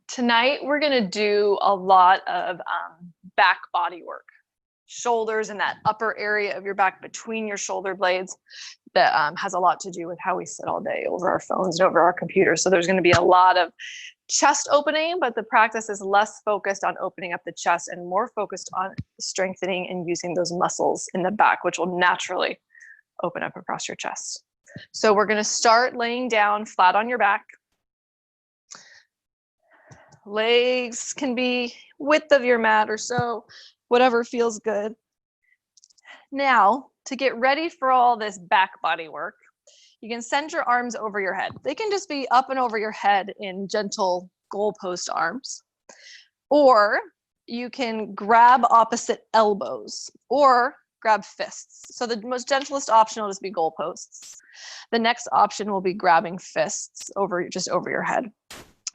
Tonight, we're gonna do a lot of back body work. Shoulders and that upper area of your back between your shoulder blades that has a lot to do with how we sit all day over our phones and over our computers. So there's gonna be a lot of chest opening, but the practice is less focused on opening up the chest and more focused on strengthening and using those muscles in the back, which will naturally open up across your chest. So we're gonna start laying down flat on your back. Legs can be width of your mat or so, whatever feels good. Now, to get ready for all this back body work, you can send your arms over your head. They can just be up and over your head in gentle goalpost arms, or you can grab opposite elbows or grab fists. So the most gentlest option will just be goalposts. The next option will be grabbing fists just over your head.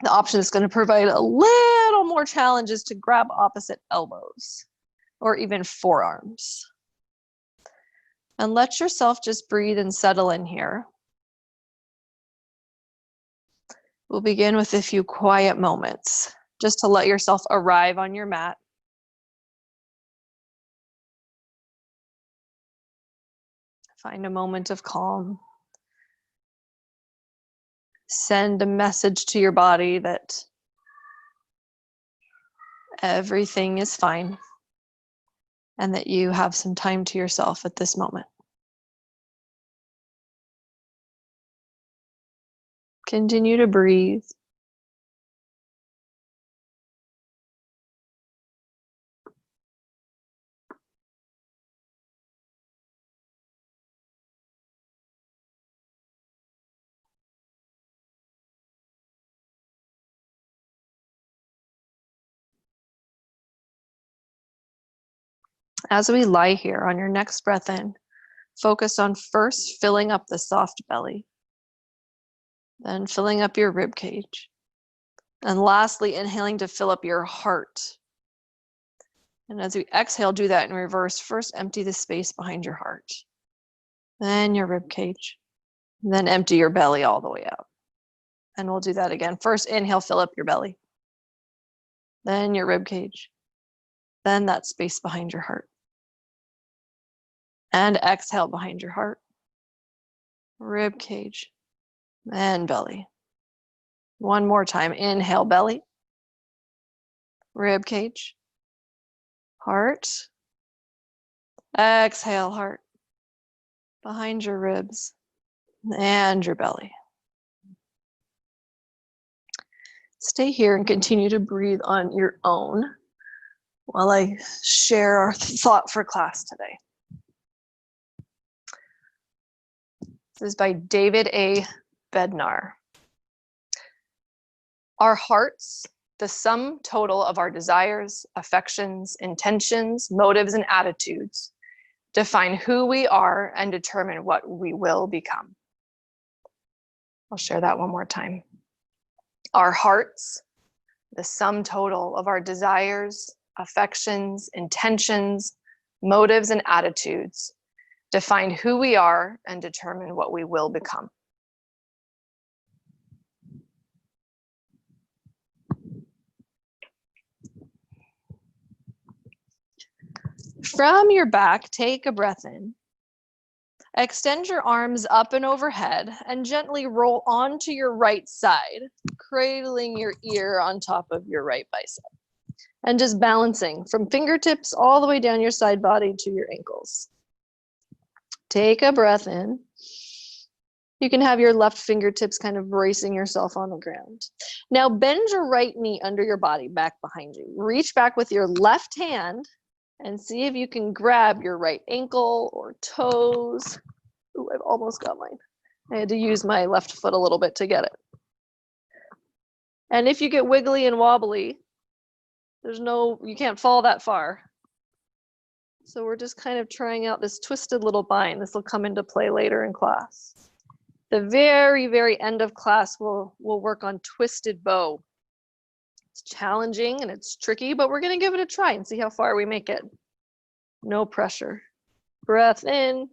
The option that's going to provide a little more challenges to grab opposite elbows or even forearms. And let yourself just breathe and settle in here. We'll begin with a few quiet moments just to let yourself arrive on your mat. Find a moment of calm. Send a message to your body that everything is fine and that you have some time to yourself at this moment. Continue to breathe. As we lie here, on your next breath in, focus on first filling up the soft belly, then filling up your rib cage, and lastly, inhaling to fill up your heart. And as we exhale, do that in reverse. First, empty the space behind your heart, then your rib cage, then empty your belly all the way out. And we'll do that again. First, inhale, fill up your belly, then your rib cage, then that space behind your heart. And exhale behind your heart, rib cage, and belly. One more time. Inhale, belly, rib cage, heart. Exhale, heart, behind your ribs and your belly. Stay here and continue to breathe on your own while I share our thought for class today. This is by David A. Bednar. Our hearts, the sum total of our desires, affections, intentions, motives, and attitudes, define who we are and determine what we will become. I'll share that one more time. Our hearts, the sum total of our desires, affections, intentions, motives, and attitudes, define who we are and determine what we will become. From your back, take a breath in. Extend your arms up and overhead and gently roll onto your right side, cradling your ear on top of your right bicep. And just balancing from fingertips all the way down your side body to your ankles. Take a breath in. You can have your left fingertips kind of bracing yourself on the ground. Now bend your right knee under your body, back behind you. Reach back with your left hand and see if you can grab your right ankle or toes. Ooh, I've almost got mine. I had to use my left foot a little bit to get it. And if you get wiggly and wobbly, you can't fall that far. So we're just kind of trying out this twisted little bind. This will come into play later in class. The very, very end of class, we'll work on twisted bow. It's challenging and it's tricky, but we're gonna give it a try and see how far we make it. No pressure. Breath in,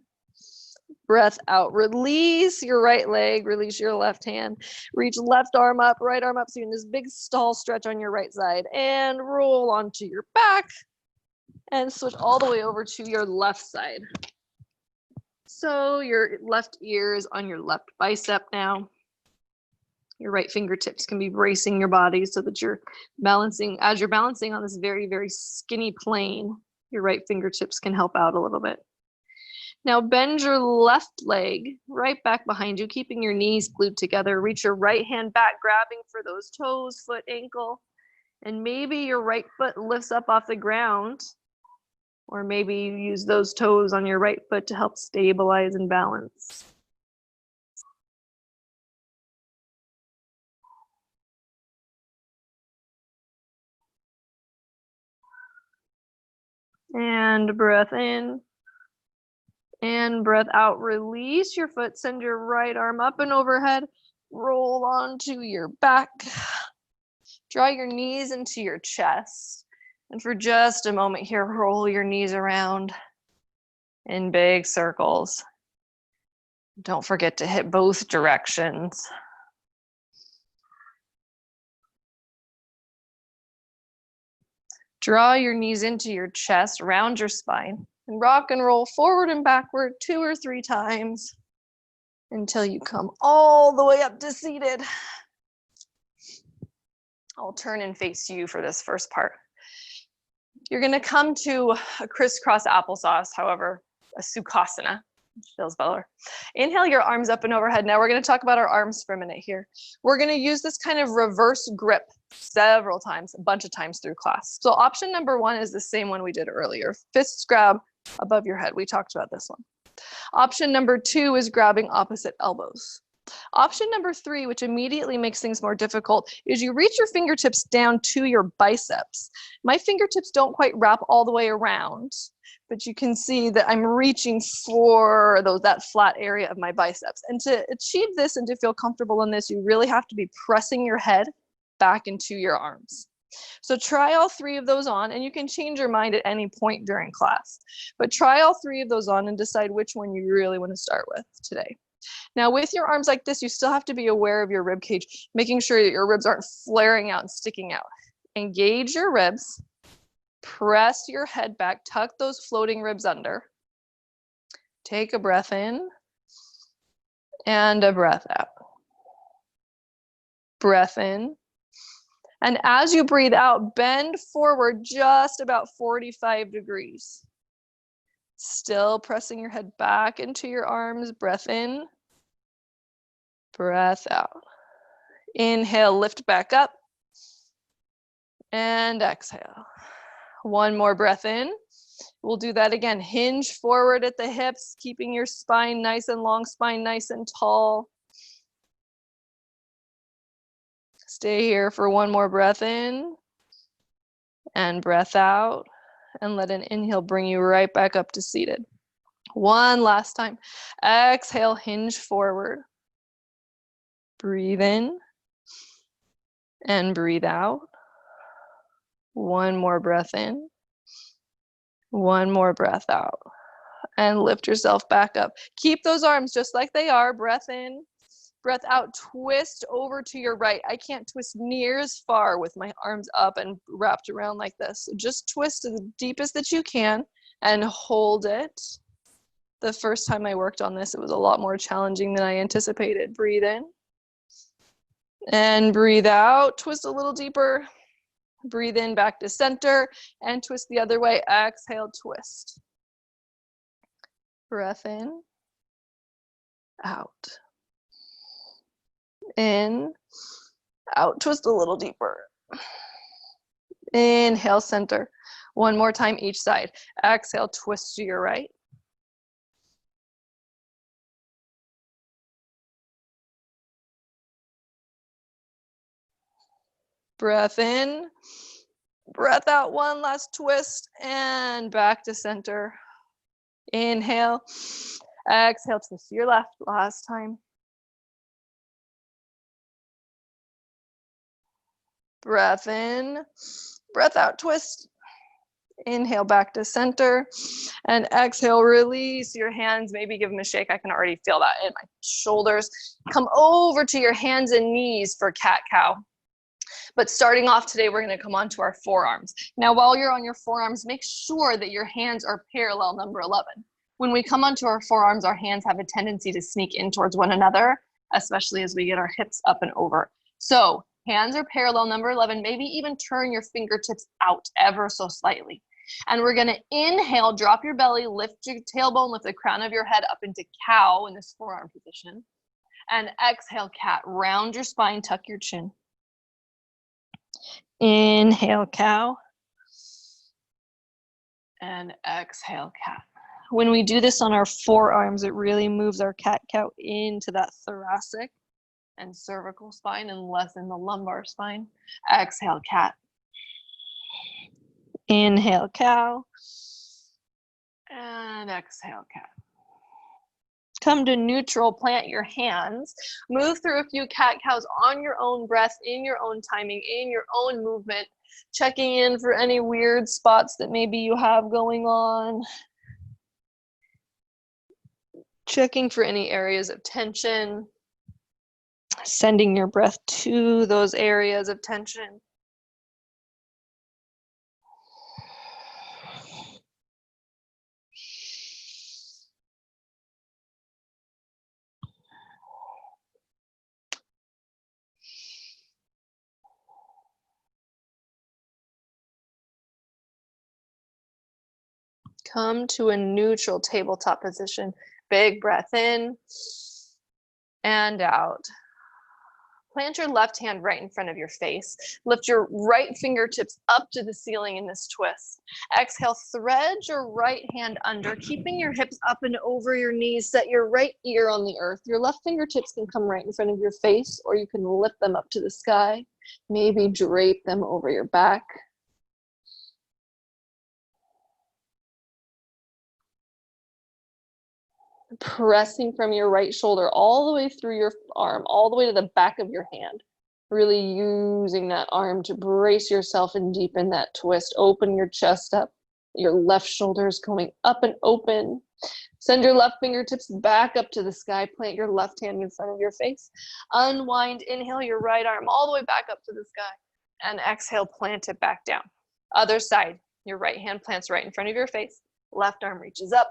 Breath out. Release your right leg, release your left hand. Reach left arm up, right arm up. So you're in this big tall stretch on your right side. And roll onto your back. And switch all the way over to your left side. So your left ear is on your left bicep now. Your right fingertips can be bracing your body so that you're balancing. As you're balancing on this very, very skinny plane, your right fingertips can help out a little bit. Now bend your left leg right back behind you, keeping your knees glued together. Reach your right hand back, grabbing for those toes, foot, ankle, and maybe your right foot lifts up off the ground, or maybe you use those toes on your right foot to help stabilize and balance. And breath in. And breath out. Release your foot. Send your right arm up and overhead. Roll onto your back. Draw your knees into your chest. And for just a moment here, roll your knees around in big circles. Don't forget to hit both directions. Draw your knees into your chest, round your spine, and rock and roll forward and backward 2 or 3 times until you come all the way up to seated. I'll turn and face you for this first part. You're going to come to a crisscross applesauce, however, a Sukhasana. Feels better. Inhale your arms up and overhead. Now we're going to talk about our arms for a minute here. We're going to use this kind of reverse grip several times, a bunch of times through class. So option number 1 is the same one we did earlier. Fists grab above your head. We talked about this one. Option number 2 is grabbing opposite elbows. Option number 3, which immediately makes things more difficult, is you reach your fingertips down to your biceps. My fingertips don't quite wrap all the way around, but you can see that I'm reaching for that flat area of my biceps. And to achieve this and to feel comfortable in this, you really have to be pressing your head back into your arms. So try all 3 of those on, and you can change your mind at any point during class. But try all 3 of those on and decide which one you really want to start with today. Now with your arms like this, you still have to be aware of your rib cage, making sure that your ribs aren't flaring out and sticking out. Engage your ribs, press your head back, tuck those floating ribs under. Take a breath in and a breath out. Breath in. And as you breathe out, bend forward just about 45 degrees. Still pressing your head back into your arms. Breath in, breath out. Inhale, lift back up, and exhale. One more breath in. We'll do that again. Hinge forward at the hips, keeping your spine nice and long, spine nice and tall. Stay here for one more breath in and breath out, and let an inhale bring you right back up to seated. One last time. Exhale, hinge forward. Breathe in and breathe out. One more breath in. One more breath out. And lift yourself back up. Keep those arms just like they are. Breath in, breath out. Twist over to your right. I can't twist near as far with my arms up and wrapped around like this. So just twist to the deepest that you can and hold it. The first time I worked on this, it was a lot more challenging than I anticipated. Breathe in and breathe out. Twist a little deeper. Breathe in back to center and twist the other way. Exhale, twist. Breath in, out. In, out. Twist a little deeper. Inhale, center. One more time each side. Exhale, twist to your right. Breath in, breath out, one last twist, and back to center. Inhale, exhale, twist to your left, last time. Breath in, breath out, twist. Inhale back to center, and exhale, release your hands. Maybe give them a shake. I can already feel that in my shoulders. Come over to your hands and knees for cat-cow. But starting off today, we're gonna come onto our forearms. Now, while you're on your forearms, make sure that your hands are parallel, number 11. When we come onto our forearms, our hands have a tendency to sneak in towards one another, especially as we get our hips up and over. So hands are parallel, number 11, maybe even turn your fingertips out ever so slightly. And we're gonna inhale, drop your belly, lift your tailbone, lift the crown of your head up into cow in this forearm position. And exhale, cat, round your spine, tuck your chin. Inhale, cow. And exhale, cat. When we do this on our forearms, it really moves our cat-cow into that thoracic and cervical spine and less in the lumbar spine. Exhale, cat. Inhale, cow. And exhale, cat. Come to neutral, plant your hands. Move through a few cat-cows on your own breath, in your own timing, in your own movement. Checking in for any weird spots that maybe you have going on. Checking for any areas of tension. Sending your breath to those areas of tension. Come to a neutral tabletop position. Big breath in and out. Plant your left hand right in front of your face. Lift your right fingertips up to the ceiling in this twist. Exhale, thread your right hand under, keeping your hips up and over your knees. Set your right ear on the earth. Your left fingertips can come right in front of your face, or you can lift them up to the sky. Maybe drape them over your back. Pressing from your right shoulder all the way through your arm, all the way to the back of your hand. Really using that arm to brace yourself and deepen that twist. Open your chest up. Your left shoulder is going up and open. Send your left fingertips back up to the sky. Plant your left hand in front of your face. Unwind, inhale your right arm all the way back up to the sky. And exhale, plant it back down. Other side, your right hand plants right in front of your face. Left arm reaches up.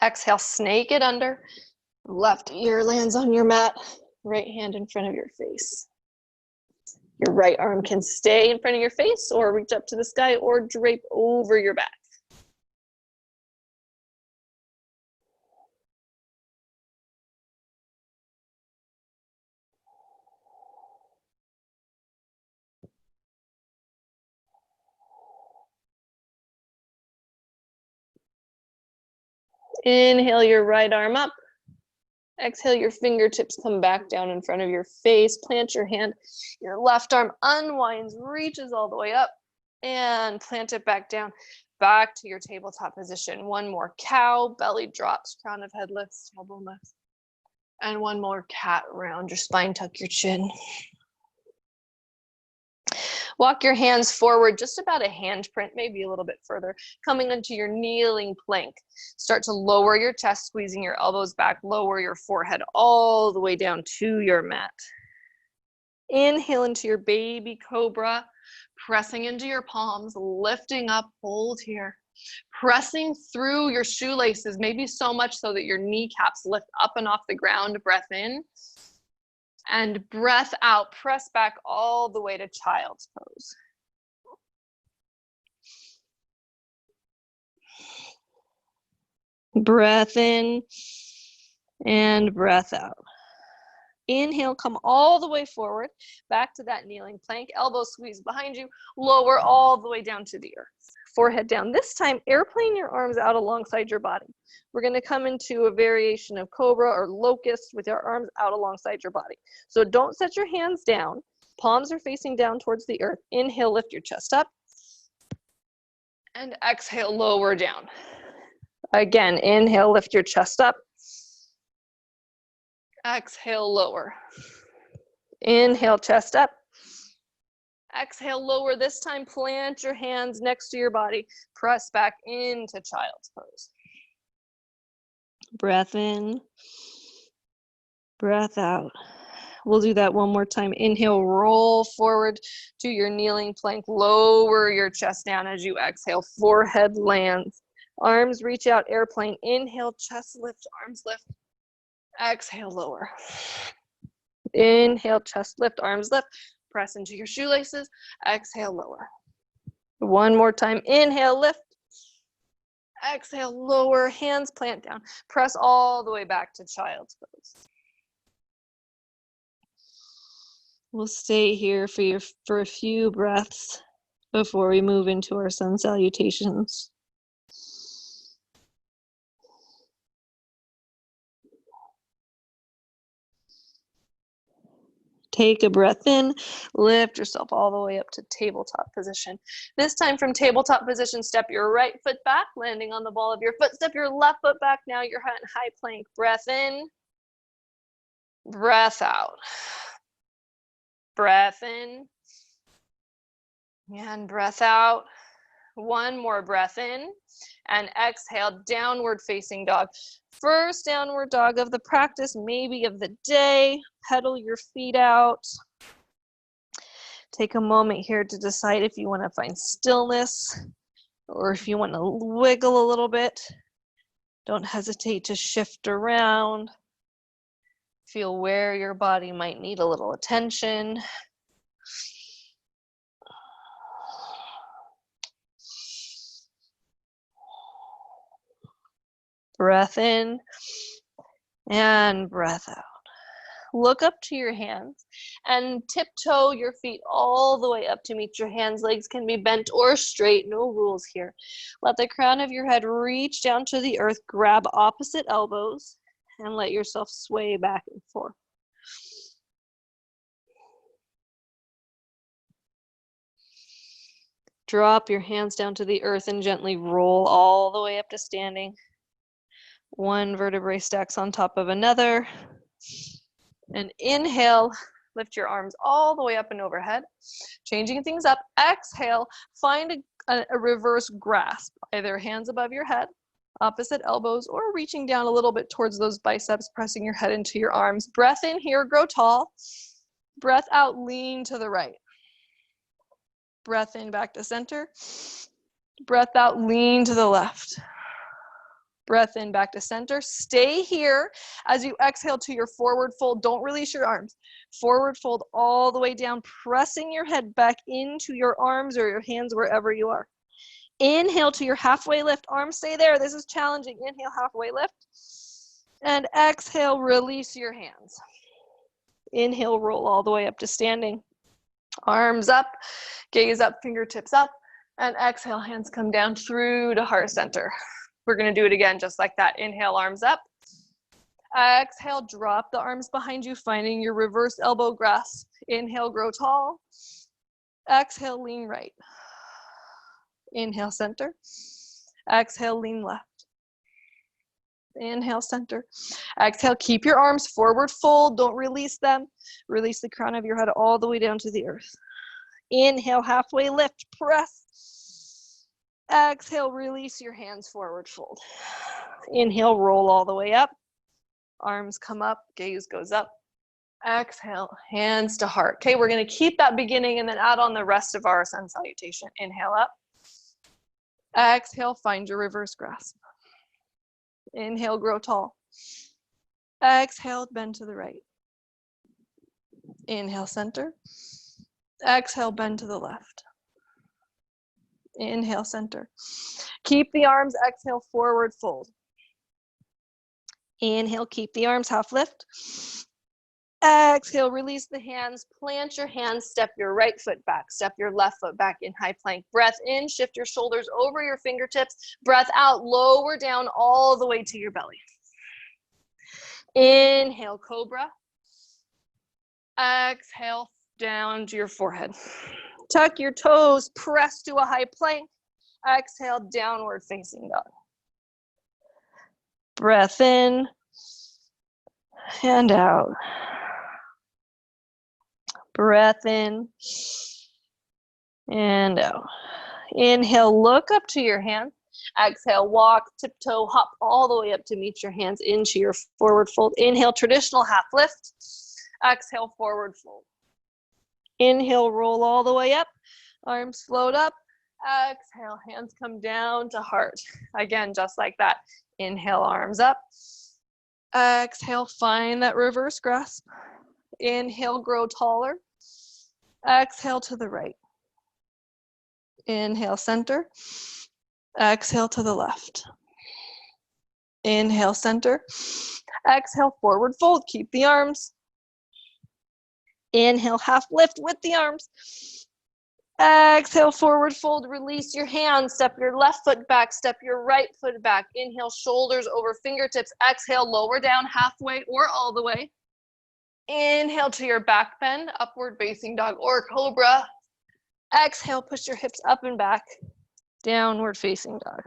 Exhale, snake it under. Left ear lands on your mat. Right hand in front of your face. Your right arm can stay in front of your face or reach up to the sky or drape over your back. Inhale your right arm up. Exhale, your fingertips come back down in front of your face. Plant your hand. Your left arm unwinds, reaches all the way up, and plant it back down. Back to your tabletop position. One more cow, belly drops, crown of head lifts, tailbone lifts. And one more cat, round your spine, tuck your chin. Walk your hands forward, just about a handprint, maybe a little bit further, coming into your kneeling plank. Start to lower your chest, squeezing your elbows back, lower your forehead all the way down to your mat. Inhale into your baby cobra, pressing into your palms, lifting up, hold here. Pressing through your shoelaces, maybe so much so that your kneecaps lift up and off the ground. Breath in. And breath out, press back all the way to child's pose. Breath in and breath out. Inhale, come all the way forward, back to that kneeling plank, elbow squeeze behind you, lower all the way down to the earth. Forehead down. This time, airplane your arms out alongside your body. We're going to come into a variation of cobra or locust with your arms out alongside your body. So don't set your hands down. Palms are facing down towards the earth. Inhale, lift your chest up. And exhale, lower down. Again, inhale, lift your chest up. Exhale, lower. Inhale, chest up. Exhale, lower. This time, plant your hands next to your body. Press back into child's pose. Breath in, breath out. We'll do that one more time. Inhale, roll forward to your kneeling plank. Lower your chest down as you exhale. Forehead lands. Arms reach out, airplane. Inhale, chest lift, arms lift. Exhale, lower. Inhale, chest lift, arms lift. Press into your shoelaces. Exhale, lower. One more time. Inhale, lift. Exhale, lower. Hands plant down. Press all the way back to child's pose. We'll stay here for a few breaths before we move into our sun salutations. Take a breath in, lift yourself all the way up to tabletop position. This time from tabletop position, step your right foot back, landing on the ball of your foot. Step your left foot back, now you're in high plank. Breath in, breath out. Breath in, and breath out. One more breath in, and exhale, downward facing dog. First downward dog of the practice, maybe of the day. Pedal your feet out. Take a moment here to decide if you want to find stillness or if you want to wiggle a little bit. Don't hesitate to shift around. Feel where your body might need a little attention. Breath in and breath out. Look up to your hands and tiptoe your feet all the way up to meet your hands. Legs can be bent or straight, no rules here. Let the crown of your head reach down to the earth. Grab opposite elbows and let yourself sway back and forth. Drop your hands down to the earth and gently roll all the way up to standing. One vertebrae stacks on top of another. And inhale, lift your arms all the way up and overhead. Changing things up. Exhale, find a reverse grasp. Either hands above your head, opposite elbows, or reaching down a little bit towards those biceps, pressing your head into your arms. Breath in here, grow tall. Breath out, lean to the right. Breath in, back to center. Breath out, lean to the left. Breath in, back to center. Stay here as you exhale to your forward fold. Don't release your arms. Forward fold all the way down, pressing your head back into your arms or your hands wherever you are. Inhale to your halfway lift. Arms stay there. This is challenging. Inhale, halfway lift. And exhale, release your hands. Inhale, roll all the way up to standing. Arms up, gaze up, fingertips up. And exhale, hands come down through to heart center. We're going to do it again just like that. Inhale, arms up. Exhale, drop the arms behind you, finding your reverse elbow grasp. Inhale, grow tall. Exhale, lean right. Inhale, center. Exhale, lean left. Inhale, center. Exhale, keep your arms forward fold. Don't release them. Release the crown of your head all the way down to the earth. Inhale, halfway lift, press. Exhale, release your hands, forward fold. Inhale, roll all the way up. Arms come up, gaze goes up. Exhale, hands to heart. Okay, we're going to keep that beginning and then add on the rest of our sun salutation. Inhale up. Exhale, find your reverse grasp. Inhale, grow tall. Exhale, bend to the right. Inhale, center. Exhale, bend to the left. Inhale, center. Keep the arms, exhale, forward fold. Inhale, keep the arms, half lift. Exhale, release the hands, plant your hands, step your right foot back, step your left foot back in high plank. Breath in, shift your shoulders over your fingertips. Breath out, lower down all the way to your belly. Inhale, cobra. Exhale, down to your forehead. Tuck your toes, press to a high plank. Exhale, downward facing dog. Breath in and out. Breath in And out. Inhale, look up to your hands. Exhale, walk, tiptoe, hop all the way up to meet your hands into your forward fold. Inhale, traditional half lift. Exhale, forward fold. Inhale, roll all the way up. Arms float up. Exhale, hands come down to heart. Again, just like that. Inhale, arms up. Exhale, find that reverse grasp. Inhale, grow taller. Exhale to the right. Inhale, center. Exhale to the left. Inhale, center. Exhale, forward fold. Keep the arms. Inhale, half lift with the arms. Exhale, forward fold. Release your hands. Step your left foot back. Step your right foot back. Inhale, shoulders over fingertips. Exhale, lower down halfway or all the way. Inhale to your back bend, upward facing dog or cobra. Exhale, push your hips up and back. Downward facing dog.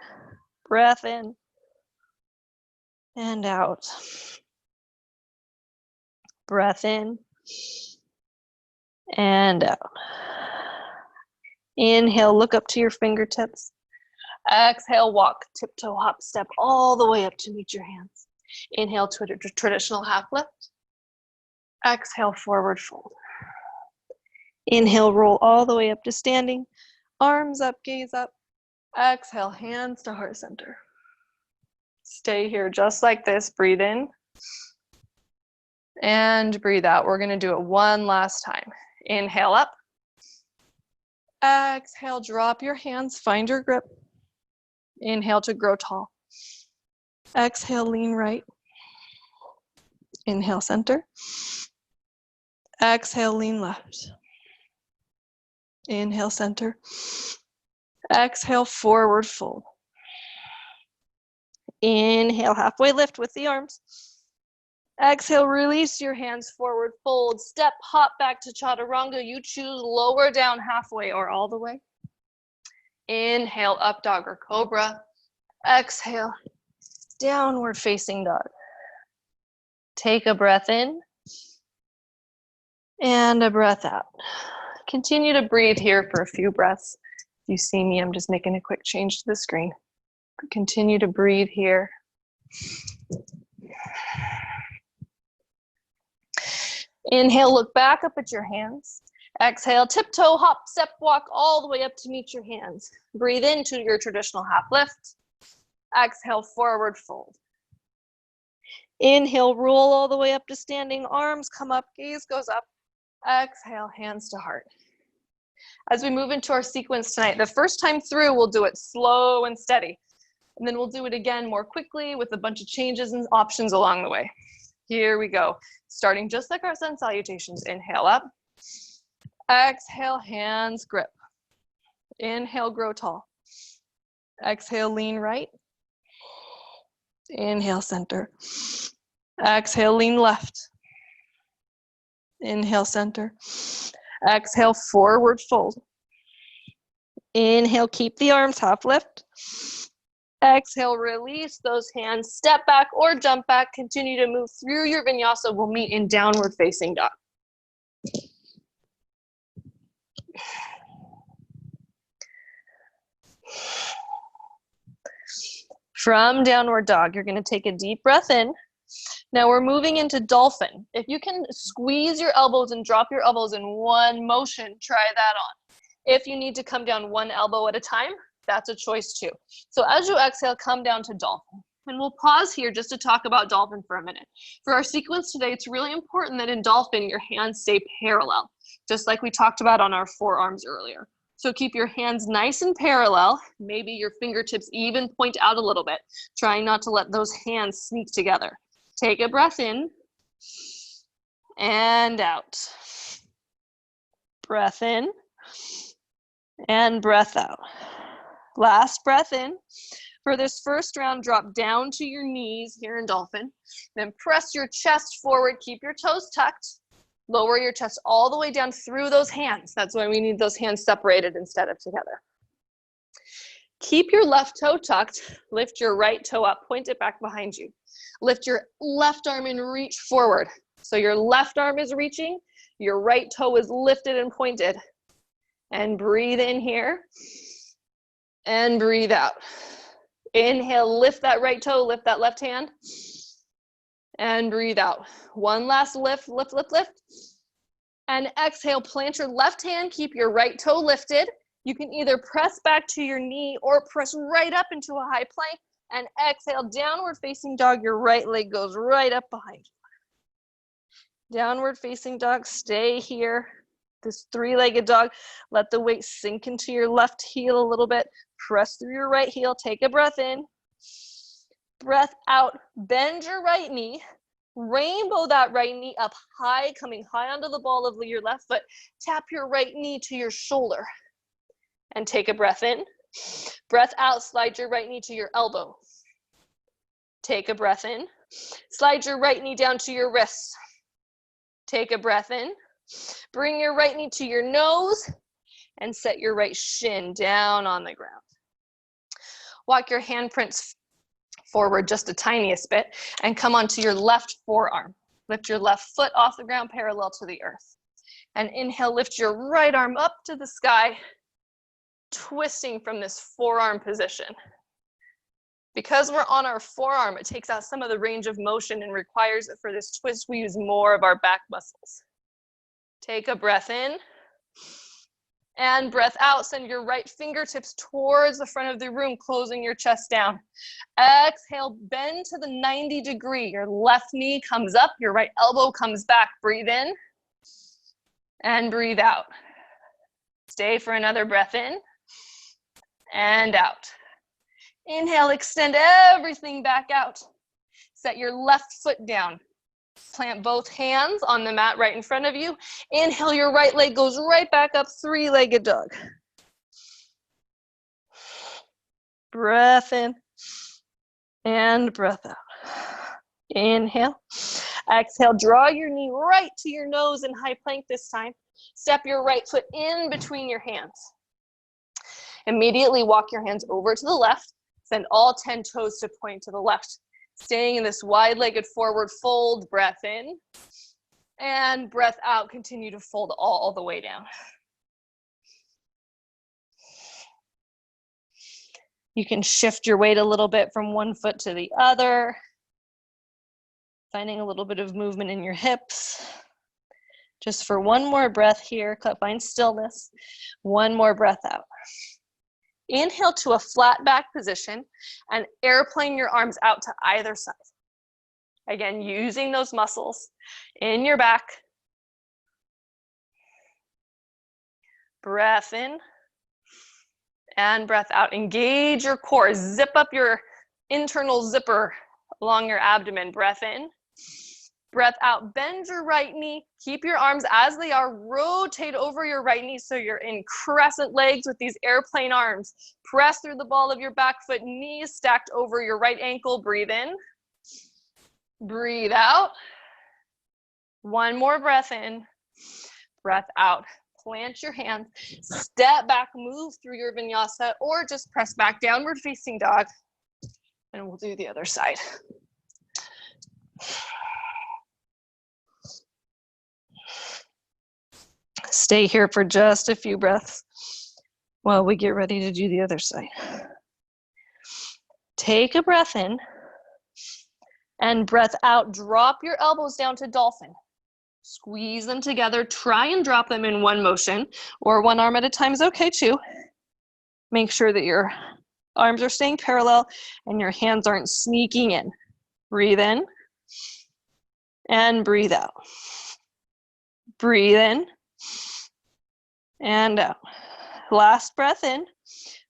Breath in and out. Breath in and out. Inhale, look up to your fingertips. Exhale, walk, tiptoe, hop, step all the way up to meet your hands. Inhale to a traditional half lift. Exhale, forward fold. Inhale, roll all the way up to standing. Arms up, gaze up. Exhale, hands to heart center. Stay here just like this. Breathe in and breathe out. We're going to do it one last time. Inhale up. Exhale, drop your hands, find your grip. Inhale to grow tall. Exhale, lean right. Inhale, center. Exhale, lean left. Inhale, center. Exhale, forward fold. Inhale, halfway lift with the arms. Exhale, release your hands, forward fold. Step, hop back to chaturanga. You choose lower down halfway or all the way. Inhale, up dog or cobra. Exhale, downward facing dog. Take a breath in and a breath out. Continue to breathe here for a few breaths. If you see me, I'm just making a quick change to the screen. Continue to breathe here. Inhale, look back up at your hands. Exhale, tiptoe, hop, step, walk all the way up to meet your hands. Breathe into your traditional half lift. Exhale, forward fold. Inhale, roll all the way up to standing. Arms come up, gaze goes up. Exhale, hands to heart. As we move into our sequence tonight, the first time through, we'll do it slow and steady. And then we'll do it again more quickly with a bunch of changes and options along the way. Here we go. Starting just like our sun salutations. Inhale up. Exhale, hands grip. Inhale, grow tall. Exhale, lean right. Inhale, center. Exhale, lean left. Inhale, center. Exhale, forward fold. Inhale, keep the arms half lift. Exhale, release those hands. Step back or jump back. Continue to move through your vinyasa. We'll meet in downward facing dog. From downward dog, you're going to take a deep breath in. Now we're moving into dolphin. If you can squeeze your elbows and drop your elbows in one motion, try that on. If you need to come down one elbow at a time, that's a choice too. So as you exhale, come down to dolphin. And we'll pause here just to talk about dolphin for a minute. For our sequence today, it's really important that in dolphin, your hands stay parallel, just like we talked about on our forearms earlier. So keep your hands nice and parallel. Maybe your fingertips even point out a little bit, trying not to let those hands sneak together. Take a breath in and out. Breath in and breath out. Last breath in. For this first round, drop down to your knees here in dolphin. Then press your chest forward. Keep your toes tucked. Lower your chest all the way down through those hands. That's why we need those hands separated instead of together. Keep your left toe tucked. Lift your right toe up. Point it back behind you. Lift your left arm and reach forward. So your left arm is reaching. Your right toe is lifted and pointed. And breathe in here. And breathe out. Inhale, lift that right toe, lift that left hand. And breathe out. One last lift, lift, lift, lift. And exhale, plant your left hand, keep your right toe lifted. You can either press back to your knee or press right up into a high plank. And exhale, downward facing dog, your right leg goes right up behind you. Downward facing dog, stay here. This three-legged dog, let the weight sink into your left heel a little bit. Press through your right heel, take a breath in. Breath out, bend your right knee. Rainbow that right knee up high, coming high onto the ball of your left foot. Tap your right knee to your shoulder. And take a breath in. Breath out, slide your right knee to your elbow. Take a breath in. Slide your right knee down to your wrist. Take a breath in. Bring your right knee to your nose and set your right shin down on the ground. Walk your handprints forward just the tiniest bit and come onto your left forearm. Lift your left foot off the ground parallel to the earth. And inhale, lift your right arm up to the sky, twisting from this forearm position. Because we're on our forearm, it takes out some of the range of motion and requires that for this twist, we use more of our back muscles. Take a breath in and breath out. Send your right fingertips towards the front of the room, closing your chest down. Exhale, bend to the 90-degree. Your left knee comes up, your right elbow comes back. Breathe in and breathe out. Stay for another breath in and out. Inhale, extend everything back out. Set your left foot down. Plant both hands on the mat right in front of you. Inhale, your right leg goes right back up, three-legged dog. Breath in and breath out. Inhale. Exhale, draw your knee right to your nose in high plank this time. Step your right foot in between your hands. Immediately walk your hands over to the left. Send all 10 toes to point to the left. Staying in this wide-legged forward fold, breath in, and breath out. Continue to fold all the way down. You can shift your weight a little bit from one foot to the other, finding a little bit of movement in your hips. Just for one more breath here, find stillness. One more breath out. Inhale to a flat back position and airplane your arms out to either side. Again, using those muscles in your back. Breath in and breath out. Engage your core. Zip up your internal zipper along your abdomen. Breath in. Breath out, bend your right knee, keep your arms as they are, rotate over your right knee so you're in crescent legs with these airplane arms. Press through the ball of your back foot, knees stacked over your right ankle. Breathe in, breathe out. One more breath in, breath out. Plant your hands, step back, move through your vinyasa, or just press back, downward facing dog, and we'll do the other side. Stay here for just a few breaths while we get ready to do the other side. Take a breath in and breath out. Drop your elbows down to dolphin. Squeeze them together. Try and drop them in one motion, or one arm at a time is okay too. Make sure that your arms are staying parallel and your hands aren't sneaking in. Breathe in and breathe out. Breathe in and out. Last breath in.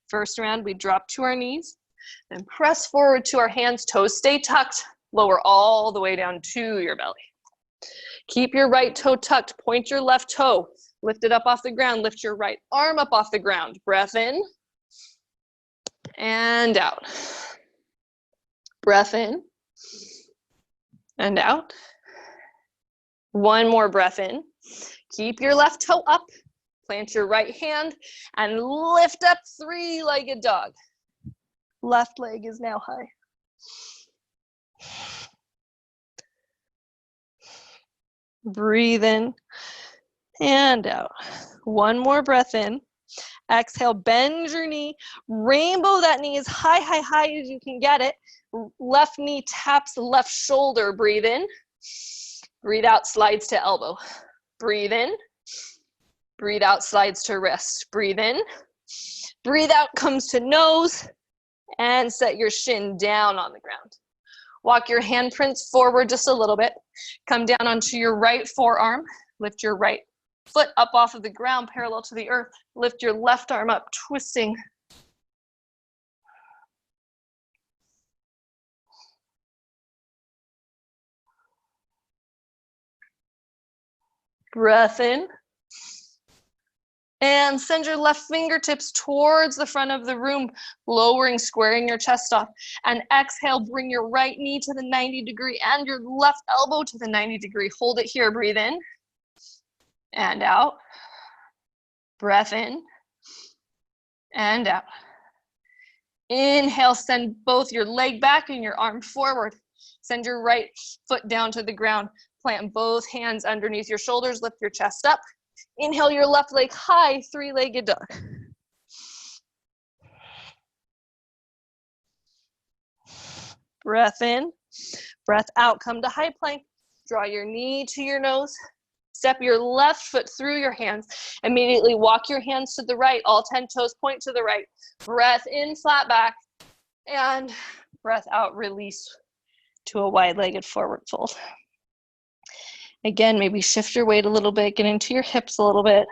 First round, we drop to our knees and press forward to our hands. Toes stay tucked. Lower all the way down to your belly. Keep your right toe tucked. Point your left toe. Lift it up off the ground. Lift your right arm up off the ground. Breath in and out. Breath in and out. One more breath in. Keep your left toe up. Plant your right hand and lift up, three-legged dog. Left leg is now high. Breathe in and out. One more breath in. Exhale, bend your knee, rainbow that knee as high, high, high as you can get it. Left knee taps the left shoulder, breathe in. Breathe out, slides to elbow. Breathe in. Breathe out, slides to wrist. Breathe in. Breathe out, comes to nose, and set your shin down on the ground. Walk your handprints forward just a little bit. Come down onto your right forearm. Lift your right foot up off of the ground, parallel to the earth. Lift your left arm up, twisting. Breath in. And send your left fingertips towards the front of the room, lowering, squaring your chest off. And exhale, bring your right knee to the 90-degree and your left elbow to the 90-degree. Hold it here, breathe in and out. Breath in and out. Inhale, send both your leg back and your arm forward. Send your right foot down to the ground. Plant both hands underneath your shoulders, lift your chest up. Inhale your left leg high, three-legged dog. Breath in, breath out, come to high plank. Draw your knee to your nose. Step your left foot through your hands. Immediately walk your hands to the right. All 10 toes point to the right. Breath in, flat back. And breath out, release to a wide-legged forward fold. Again, maybe shift your weight a little bit, get into your hips a little bit.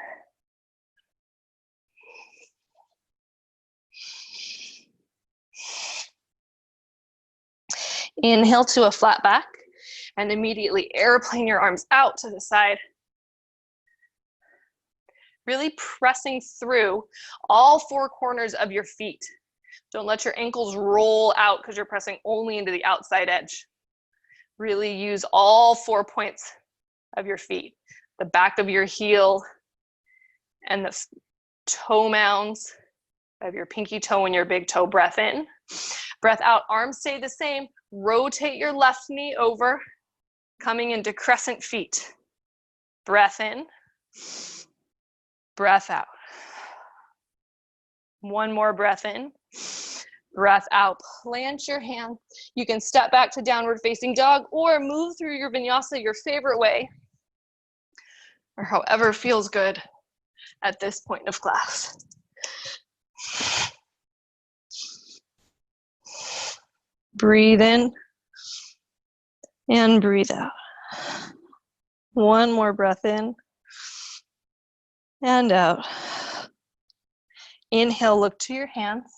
Inhale to a flat back and immediately airplane your arms out to the side. Really pressing through all four corners of your feet. Don't let your ankles roll out because you're pressing only into the outside edge. Really use all 4 points of your feet, the back of your heel and the toe mounds of your pinky toe and your big toe. Breath in, breath out, arms stay the same. Rotate your left knee over, coming into crescent feet. Breath in, breath out. One more breath in, breath out. Plant your hand. You can step back to downward facing dog or move through your vinyasa your favorite way, or however feels good at this point of class. Breathe in and breathe out. One more breath in and out. Inhale, look to your hands.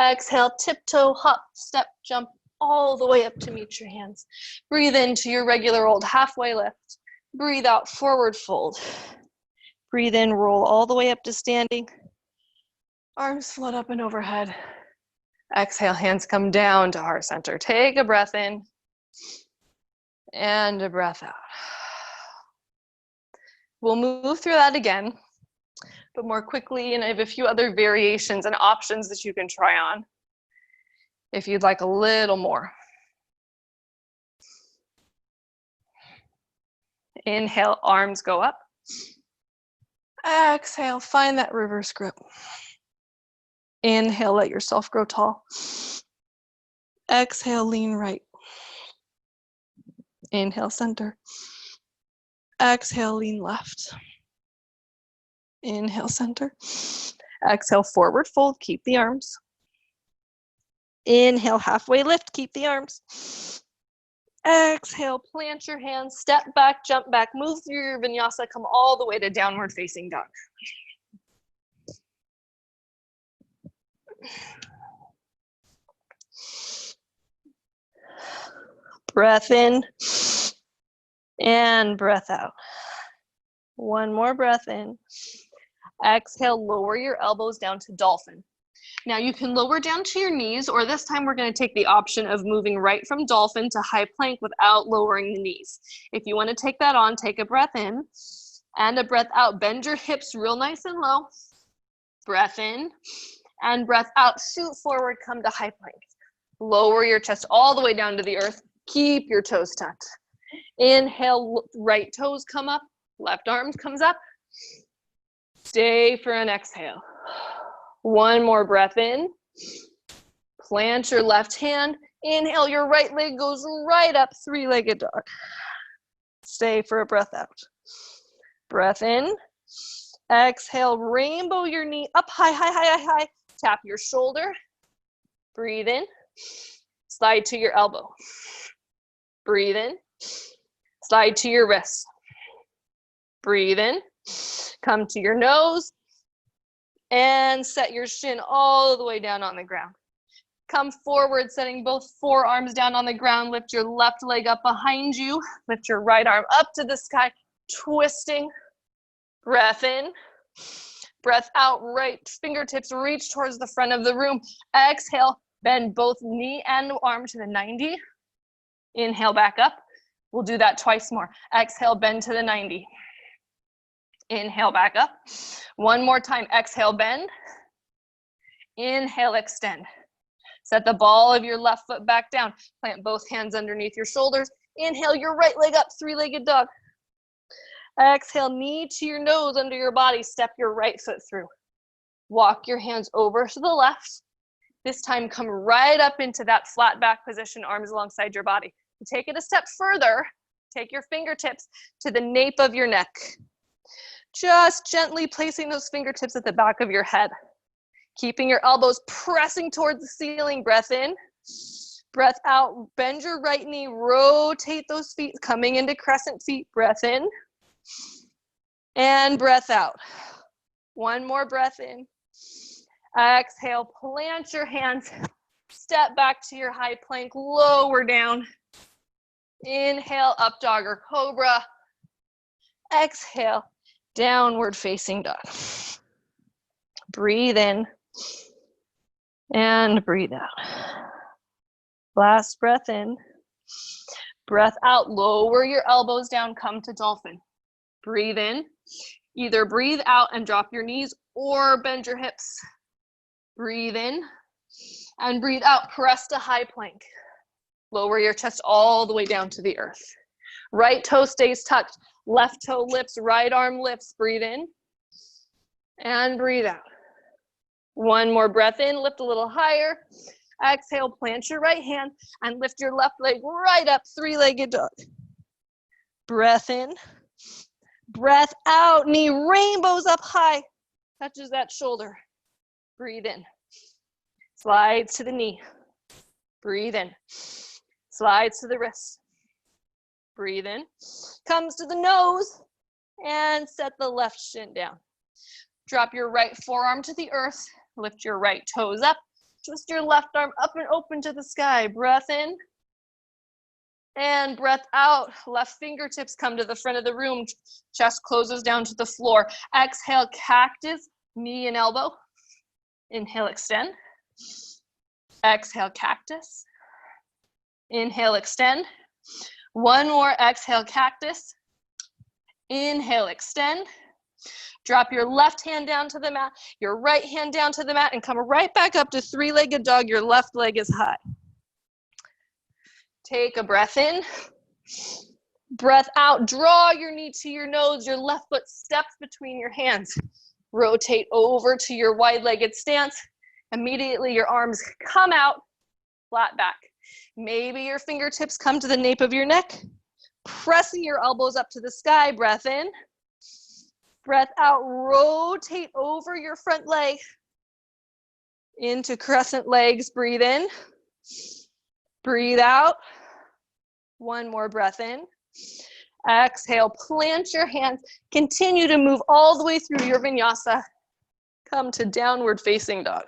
Exhale, tiptoe, hop, step, jump all the way up to meet your hands. Breathe into your regular old halfway lift. Breathe out, forward fold. Breathe in, roll all the way up to standing. Arms float up and overhead. Exhale, hands come down to heart center. Take a breath in and a breath out. We'll move through that again, but more quickly, and I have a few other variations and options that you can try on if you'd like a little more. Inhale, arms go up. Exhale, find that reverse grip. Inhale, let yourself grow tall. Exhale, lean right. Inhale, center. Exhale, lean left. Inhale, center. Exhale, forward fold, keep the arms. Inhale, halfway lift, keep the arms. Exhale, plant your hands, step back, jump back, move through your vinyasa, come all the way to downward facing dog. Breath in and breath out. One more breath in. Exhale, lower your elbows down to dolphin. Now you can lower down to your knees, or this time we're going to take the option of moving right from dolphin to high plank without lowering the knees. If you want to take that on, take a breath in and a breath out. Bend your hips real nice and low. Breath in and breath out. Shoot forward, come to high plank. Lower your chest all the way down to the earth. Keep your toes tucked. Inhale, right toes come up, left arm comes up. Stay for an exhale. One more breath in. Plant your left hand. Inhale, your right leg goes right up, three-legged dog. Stay for a breath out. Breath in. Exhale, rainbow your knee up high, high, high, high, high. Tap your shoulder. Breathe in. Slide to your elbow. Breathe in. Slide to your wrist. Breathe in. Come to your nose. And set your shin all the way down on the ground. Come forward, setting both forearms down on the ground. Lift your left leg up behind you. Lift your right arm up to the sky, twisting. Breath in. Breath out, right fingertips reach towards the front of the room. Exhale, bend both knee and arm to the 90. Inhale, back up. We'll do that twice more. Exhale, bend to the 90. Inhale, back up. One more time. Exhale, bend. Inhale, extend. Set the ball of your left foot back down. Plant both hands underneath your shoulders. Inhale, your right leg up, three-legged dog. Exhale, knee to your nose under your body. Step your right foot through. Walk your hands over to the left. This time, come right up into that flat back position, arms alongside your body. Take it a step further. Take your fingertips to the nape of your neck. Just gently placing those fingertips at the back of your head. Keeping your elbows pressing towards the ceiling. Breath in. Breath out. Bend your right knee. Rotate those feet. Coming into crescent feet. Breath in. And breath out. One more breath in. Exhale. Plant your hands. Step back to your high plank. Lower down. Inhale. Up dog or cobra. Exhale. Downward facing dog. Breathe in. And breathe out. Last breath in. Breath out. Lower your elbows down. Come to dolphin. Breathe in. Either breathe out and drop your knees or bend your hips. Breathe in and breathe out. Press to high plank. Lower your chest all the way down to the earth. Right toe stays tucked. Left toe lifts. Right arm lifts. Breathe in and breathe out. One more breath in, lift a little higher. Exhale, plant your right hand and lift your left leg right up, three-legged dog. Breath in. Breath out, knee rainbows up high. Touches that shoulder. Breathe in. Slides to the knee. Breathe in. Slides to the wrist. Breathe in. Comes to the nose and set the left shin down. Drop your right forearm to the earth. Lift your right toes up. Twist your left arm up and open to the sky. Breath in. And breath out. Left fingertips come to the front of the room. Chest closes down to the floor. Exhale, cactus, knee and elbow. Inhale, extend. Exhale, cactus. Inhale, extend. One more. Exhale, cactus. Inhale, extend. Drop your left hand down to the mat, your right hand down to the mat, and come right back up to three-legged dog. Your left leg is high. Take a breath in. Breath out. Draw your knee to your nose. Your left foot steps between your hands. Rotate over to your wide-legged stance. Immediately your arms come out, flat back. Maybe your fingertips come to the nape of your neck. Pressing your elbows up to the sky. Breath in. Breath out, rotate over your front leg into crescent legs. Breathe in, breathe out. One more breath in. Exhale, plant your hands. Continue to move all the way through your vinyasa. Come to downward facing dog.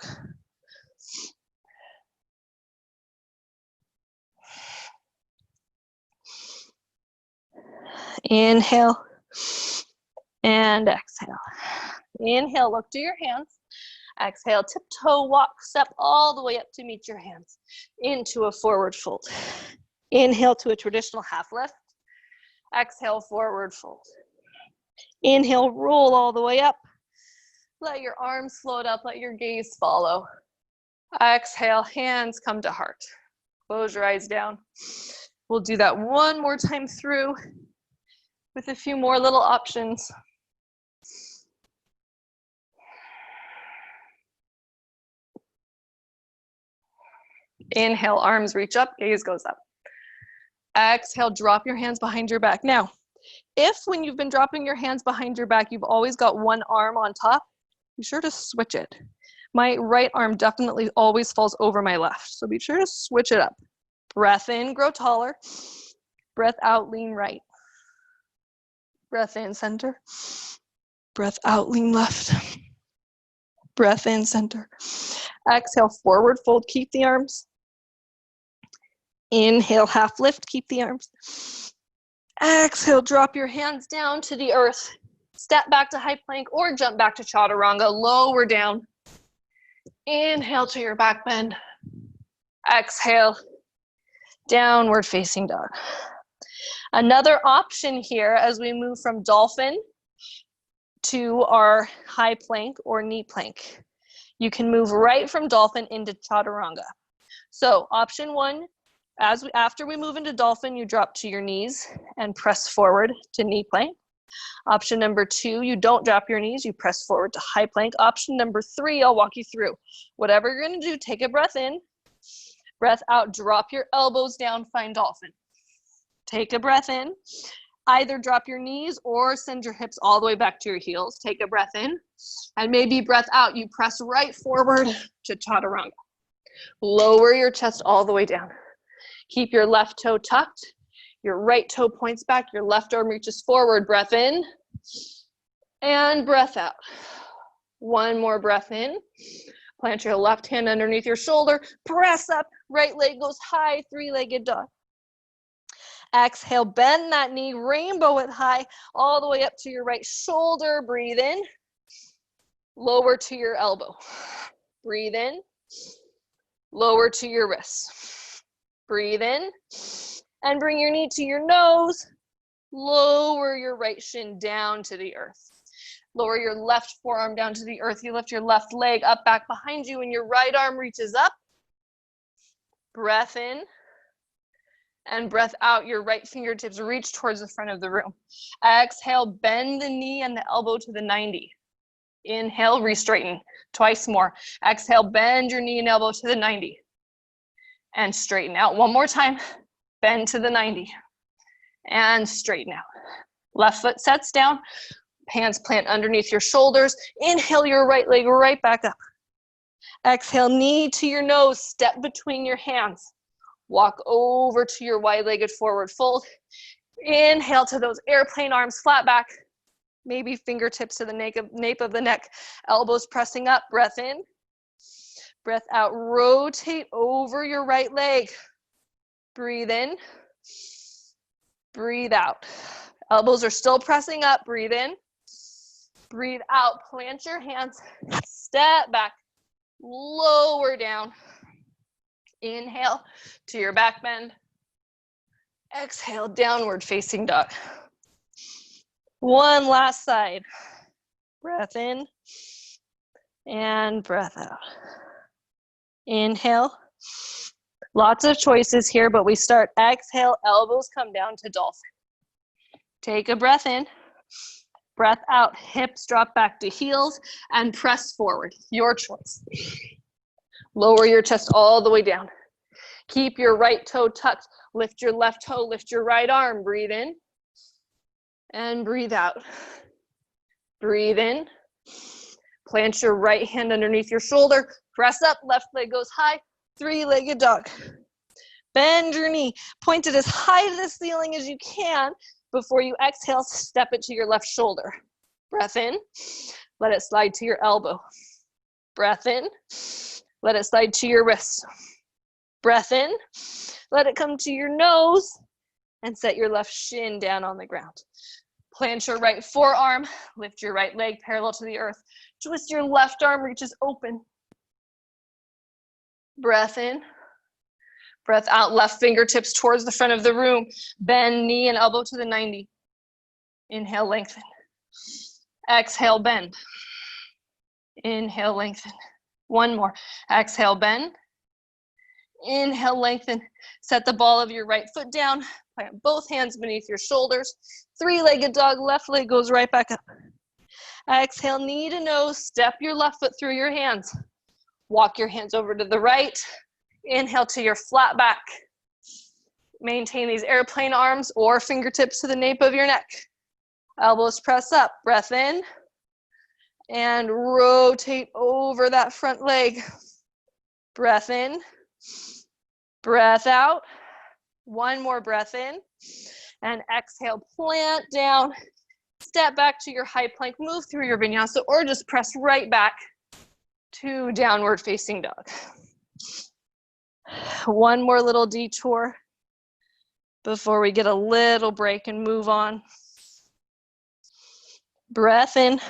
Inhale. And exhale. Inhale, look to your hands. Exhale, tiptoe walk, step all the way up to meet your hands into a forward fold. Inhale to a traditional half lift. Exhale, forward fold. Inhale, roll all the way up. Let your arms float up, let your gaze follow. Exhale, hands come to heart. Close your eyes down. We'll do that one more time through with a few more little options. Inhale, arms reach up, gaze goes up. Exhale, drop your hands behind your back. Now, if when you've been dropping your hands behind your back, you've always got one arm on top, be sure to switch it. My right arm definitely always falls over my left, so be sure to switch it up. Breath in, grow taller. Breath out, lean right. Breath in, center. Breath out, lean left. Breath in, center. Exhale, forward fold, keep the arms. Inhale, half lift, keep the arms. Exhale, drop your hands down to the earth. Step back to high plank or jump back to chaturanga, lower down. Inhale to your back bend. Exhale, downward facing dog. Another option here as we move from dolphin to our high plank or knee plank. You can move right from dolphin into chaturanga. So option one, after we move into dolphin, you drop to your knees and press forward to knee plank. Option number two, you don't drop your knees, you press forward to high plank. Option number three, I'll walk you through. Whatever you're gonna do, take a breath in, breath out, drop your elbows down, find dolphin. Take a breath in, either drop your knees or send your hips all the way back to your heels. Take a breath in, and maybe breath out, you press right forward to chaturanga. Lower your chest all the way down. Keep your left toe tucked, your right toe points back, your left arm reaches forward. Breath in, and breath out. One more breath in. Plant your left hand underneath your shoulder, press up, right leg goes high, three-legged dog. Exhale, bend that knee, rainbow it high, all the way up to your right shoulder. Breathe in, lower to your elbow. Breathe in, lower to your wrist. Breathe in, and bring your knee to your nose. Lower your right shin down to the earth. Lower your left forearm down to the earth. You lift your left leg up back behind you, and your right arm reaches up. Breath in. And breath out, your right fingertips reach towards the front of the room. Exhale, bend the knee and the elbow to the 90. Inhale, re-straighten. Twice more. Exhale, bend your knee and elbow to the 90. And straighten out. One more time. Bend to the 90. And straighten out. Left foot sets down. Hands plant underneath your shoulders. Inhale your right leg right back up. Exhale, knee to your nose. Step between your hands. Walk over to your wide-legged forward fold. Inhale to those airplane arms, flat back. Maybe fingertips to the nape of the neck. Elbows pressing up, breath in. Breath out, rotate over your right leg. Breathe in. Breathe out. Elbows are still pressing up, breathe in. Breathe out, plant your hands. Step back, lower down. Inhale to your back bend. Exhale, downward facing dog. One last side. Breath in and breath out. Inhale. Lots of choices here, but we start exhale, elbows come down to dolphin. Take a breath in. Breath out, hips drop back to heels and press forward. Your choice. Lower your chest all the way down. Keep your right toe tucked. Lift your left toe, lift your right arm. Breathe in and breathe out. Breathe in. Plant your right hand underneath your shoulder. Press up, left leg goes high. Three-legged dog. Bend your knee. Point it as high to the ceiling as you can. Before you exhale, step it to your left shoulder. Breath in. Let it slide to your elbow. Breath in. Let it slide to your wrist. Breath in. Let it come to your nose. And set your left shin down on the ground. Plant your right forearm. Lift your right leg parallel to the earth. Twist your left arm, reaches open. Breath in. Breath out, left fingertips towards the front of the room. Bend knee and elbow to the 90. Inhale, lengthen. Exhale, bend. Inhale, lengthen. One more. Exhale, bend. Inhale, lengthen. Set the ball of your right foot down. Plant both hands beneath your shoulders. Three-legged dog, left leg goes right back up. Exhale, knee to nose. Step your left foot through your hands. Walk your hands over to the right. Inhale to your flat back. Maintain these airplane arms or fingertips to the nape of your neck. Elbows press up, breath in, and rotate over that front leg. Breath in, breath out. One more breath in, and exhale, plant down, step back to your high plank, move through your vinyasa, or just press right back to downward facing dog. One more little detour before we get a little break and move on. Breath in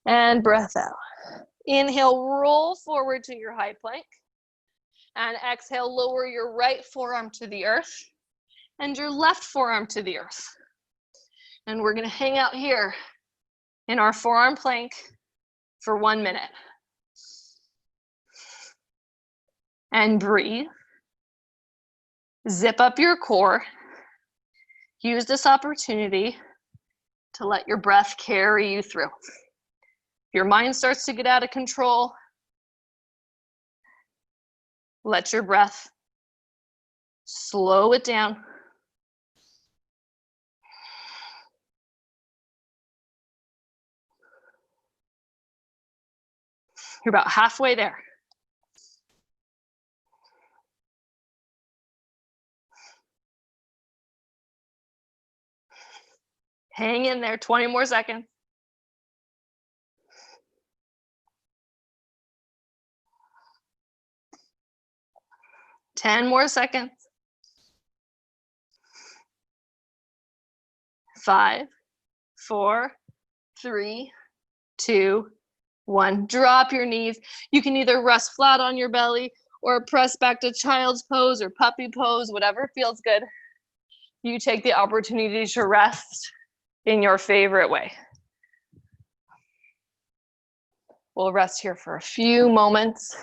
and breath out. Inhale, roll forward to your high plank, and exhale, lower your right forearm to the earth and your left forearm to the earth. And we're gonna hang out here in our forearm plank for 1 minute. And breathe. Zip up your core. Use this opportunity to let your breath carry you through. If your mind starts to get out of control, let your breath slow it down. You're about halfway there. Hang in there, 20 more seconds. Ten more seconds. 5, 4, 3, 2, 1. Drop your knees. You can either rest flat on your belly or press back to child's pose or puppy pose, whatever feels good. You take the opportunity to rest in your favorite way. We'll rest here for a few moments.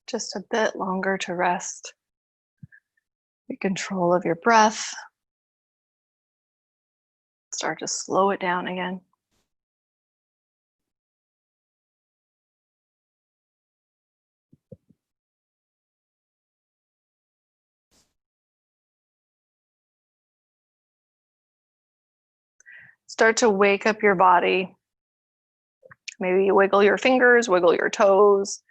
Just a bit longer to rest. Take control of your breath. Start to slow it down again. Start to wake up your body. Maybe you wiggle your fingers, wiggle your toes,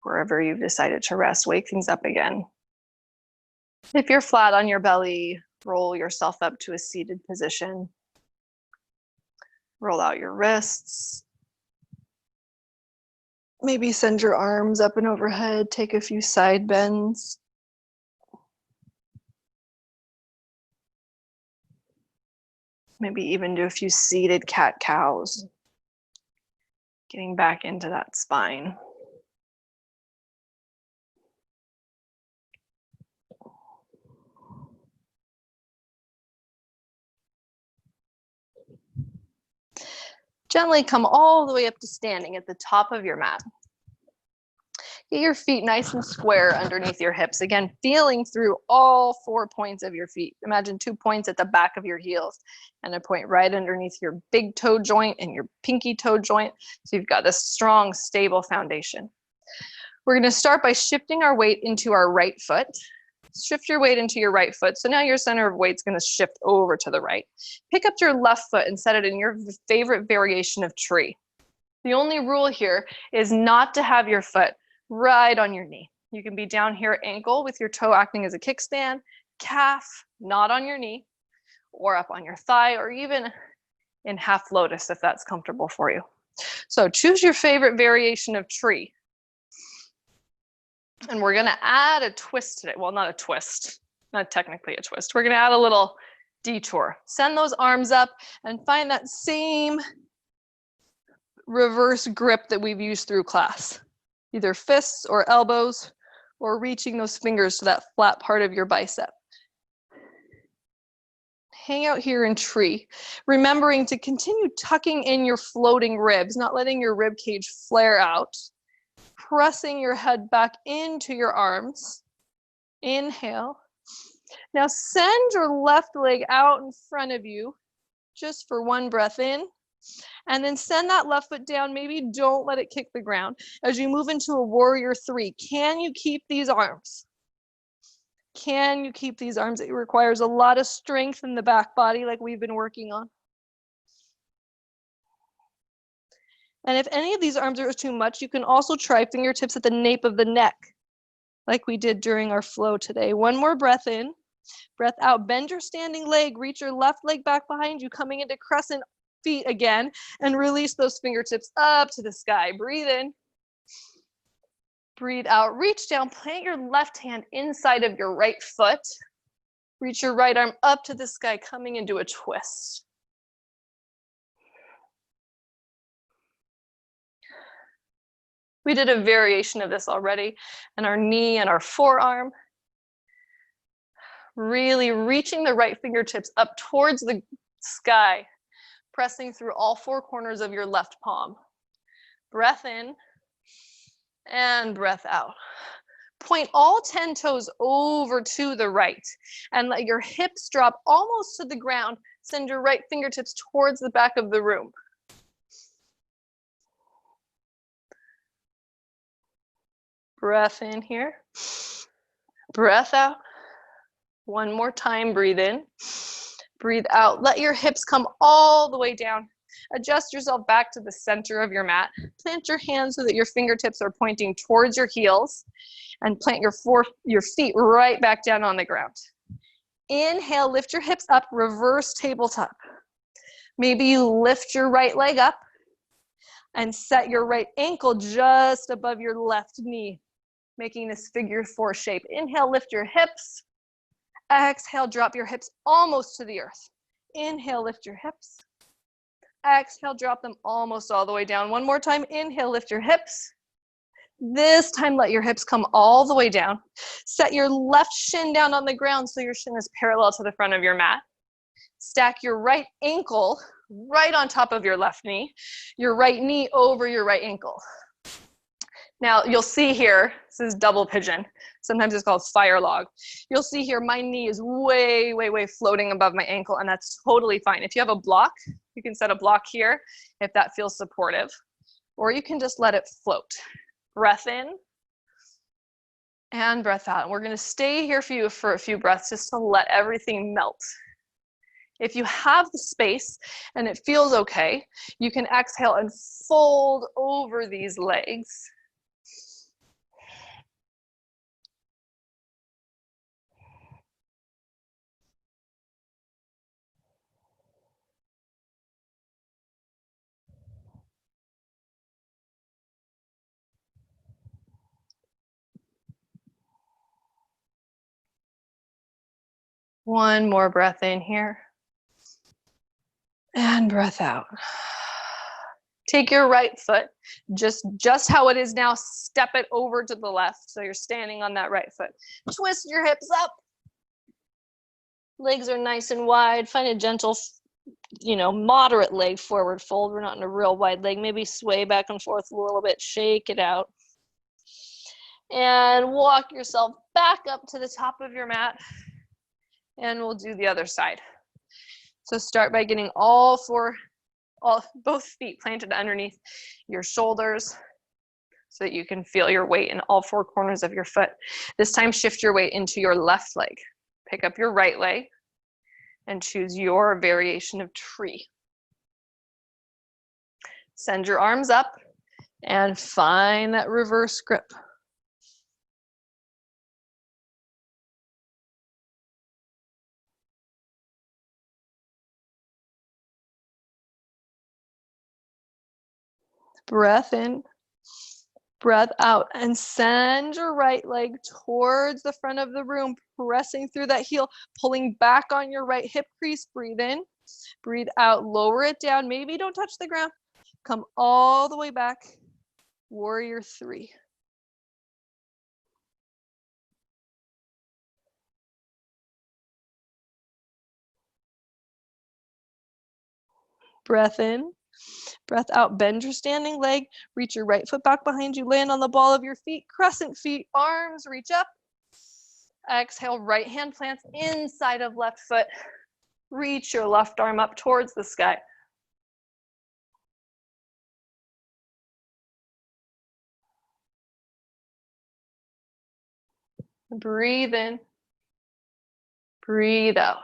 wherever you've decided to rest, wake things up again. If you're flat on your belly, roll yourself up to a seated position. Roll out your wrists. Maybe send your arms up and overhead, take a few side bends. Maybe even do a few seated cat-cows. Getting back into that spine. Gently come all the way up to standing at the top of your mat. Get your feet nice and square underneath your hips. Again, feeling through all 4 points of your feet. Imagine 2 points at the back of your heels and a point right underneath your big toe joint and your pinky toe joint. So you've got this strong, stable foundation. We're going to start by shifting our weight into our right foot. Shift your weight into your right foot. So now your center of weight's going to shift over to the right. Pick up your left foot and set it in your favorite variation of tree. The only rule here is not to have your foot right on your knee. You can be down here at ankle with your toe acting as a kickstand, calf not on your knee, or up on your thigh, or even in half lotus if that's comfortable for you. So choose your favorite variation of tree. And we're gonna add a twist today. Well, not a twist, not technically a twist. We're gonna add a little detour. Send those arms up and find that same reverse grip that we've used through class. Either fists or elbows, or reaching those fingers to that flat part of your bicep. Hang out here in tree, remembering to continue tucking in your floating ribs, not letting your rib cage flare out. Pressing your head back into your arms. Inhale. Now send your left leg out in front of you, just for one breath in. And then send that left foot down. Maybe don't let it kick the ground. As you move into a warrior 3, can you keep these arms? Can you keep these arms? It requires a lot of strength in the back body like we've been working on. And if any of these arms are too much, you can also try fingertips at the nape of the neck, like we did during our flow today. One more breath in, breath out. Bend your standing leg, reach your left leg back behind you, coming into crescent feet again, and release those fingertips up to the sky. Breathe in, breathe out. Reach down, plant your left hand inside of your right foot. Reach your right arm up to the sky, coming into a twist. We did a variation of this already, and our knee and our forearm. Really reaching the right fingertips up towards the sky, pressing through all 4 corners of your left palm. Breath in and breath out. Point all 10 toes over to the right and let your hips drop almost to the ground. Send your right fingertips towards the back of the room. Breath in here. Breath out. One more time, breathe in. Breathe out. Let your hips come all the way down. Adjust yourself back to the center of your mat. Plant your hands so that your fingertips are pointing towards your heels, and plant your feet right back down on the ground. Inhale, lift your hips up, reverse tabletop. Maybe you lift your right leg up and set your right ankle just above your left knee, making this figure 4 shape. Inhale, lift your hips. Exhale, drop your hips almost to the earth. Inhale, lift your hips. Exhale, drop them almost all the way down. One more time. Inhale, lift your hips. This time, let your hips come all the way down. Set your left shin down on the ground so your shin is parallel to the front of your mat. Stack your right ankle right on top of your left knee. Your right knee over your right ankle. Now, you'll see here, this is double pigeon. Sometimes it's called fire log. You'll see here, my knee is way, way, way floating above my ankle, and that's totally fine. If you have a block, you can set a block here if that feels supportive, or you can just let it float. Breath in and breath out. And we're gonna stay here for a few breaths just to let everything melt. If you have the space and it feels okay, you can exhale and fold over these legs. One more breath in here. And breath out. Take your right foot, just how it is now, step it over to the left. So you're standing on that right foot. Twist your hips up. Legs are nice and wide. Find a gentle moderate leg forward fold. We're not in a real wide leg. Maybe sway back and forth a little bit, shake it out. And walk yourself back up to the top of your mat. And we'll do the other side. So start by getting both feet planted underneath your shoulders so that you can feel your weight in all four corners of your foot. This time, shift your weight into your left leg. Pick up your right leg and choose your variation of tree. Send your arms up and find that reverse grip. Breath in, breath out, and send your right leg towards the front of the room, pressing through that heel, pulling back on your right hip crease. Breathe in, breathe out, lower it down. Maybe don't touch the ground. Come all the way back. Warrior three. Breath in, breath out, bend your standing leg, reach your right foot back behind you, land on the ball of your feet, crescent feet, arms reach up. Exhale, right hand plants inside of left foot. Reach your left arm up towards the sky. Breathe in, breathe out.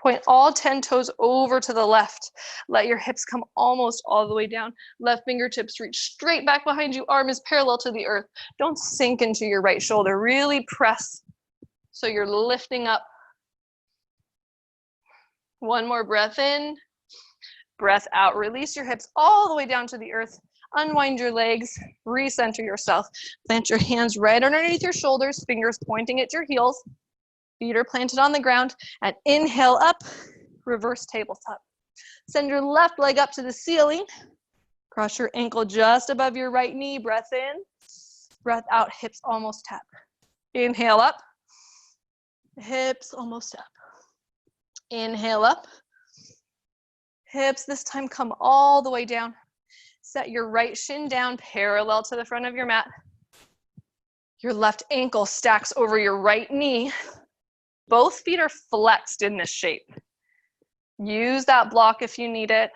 Point all 10 toes over to the left. Let your hips come almost all the way down. Left fingertips reach straight back behind you. Arm is parallel to the earth. Don't sink into your right shoulder. Really press so you're lifting up. One more breath in, breath out. Release your hips all the way down to the earth. Unwind your legs, recenter yourself. Plant your hands right underneath your shoulders, fingers pointing at your heels. Feet are planted on the ground, and inhale up, reverse tabletop. Send your left leg up to the ceiling. Cross your ankle just above your right knee. Breath in, breath out, hips almost tap. Inhale up, hips almost tap. Inhale up, hips this time come all the way down. Set your right shin down parallel to the front of your mat. Your left ankle stacks over your right knee. Both feet are flexed in this shape. Use that block if you need it.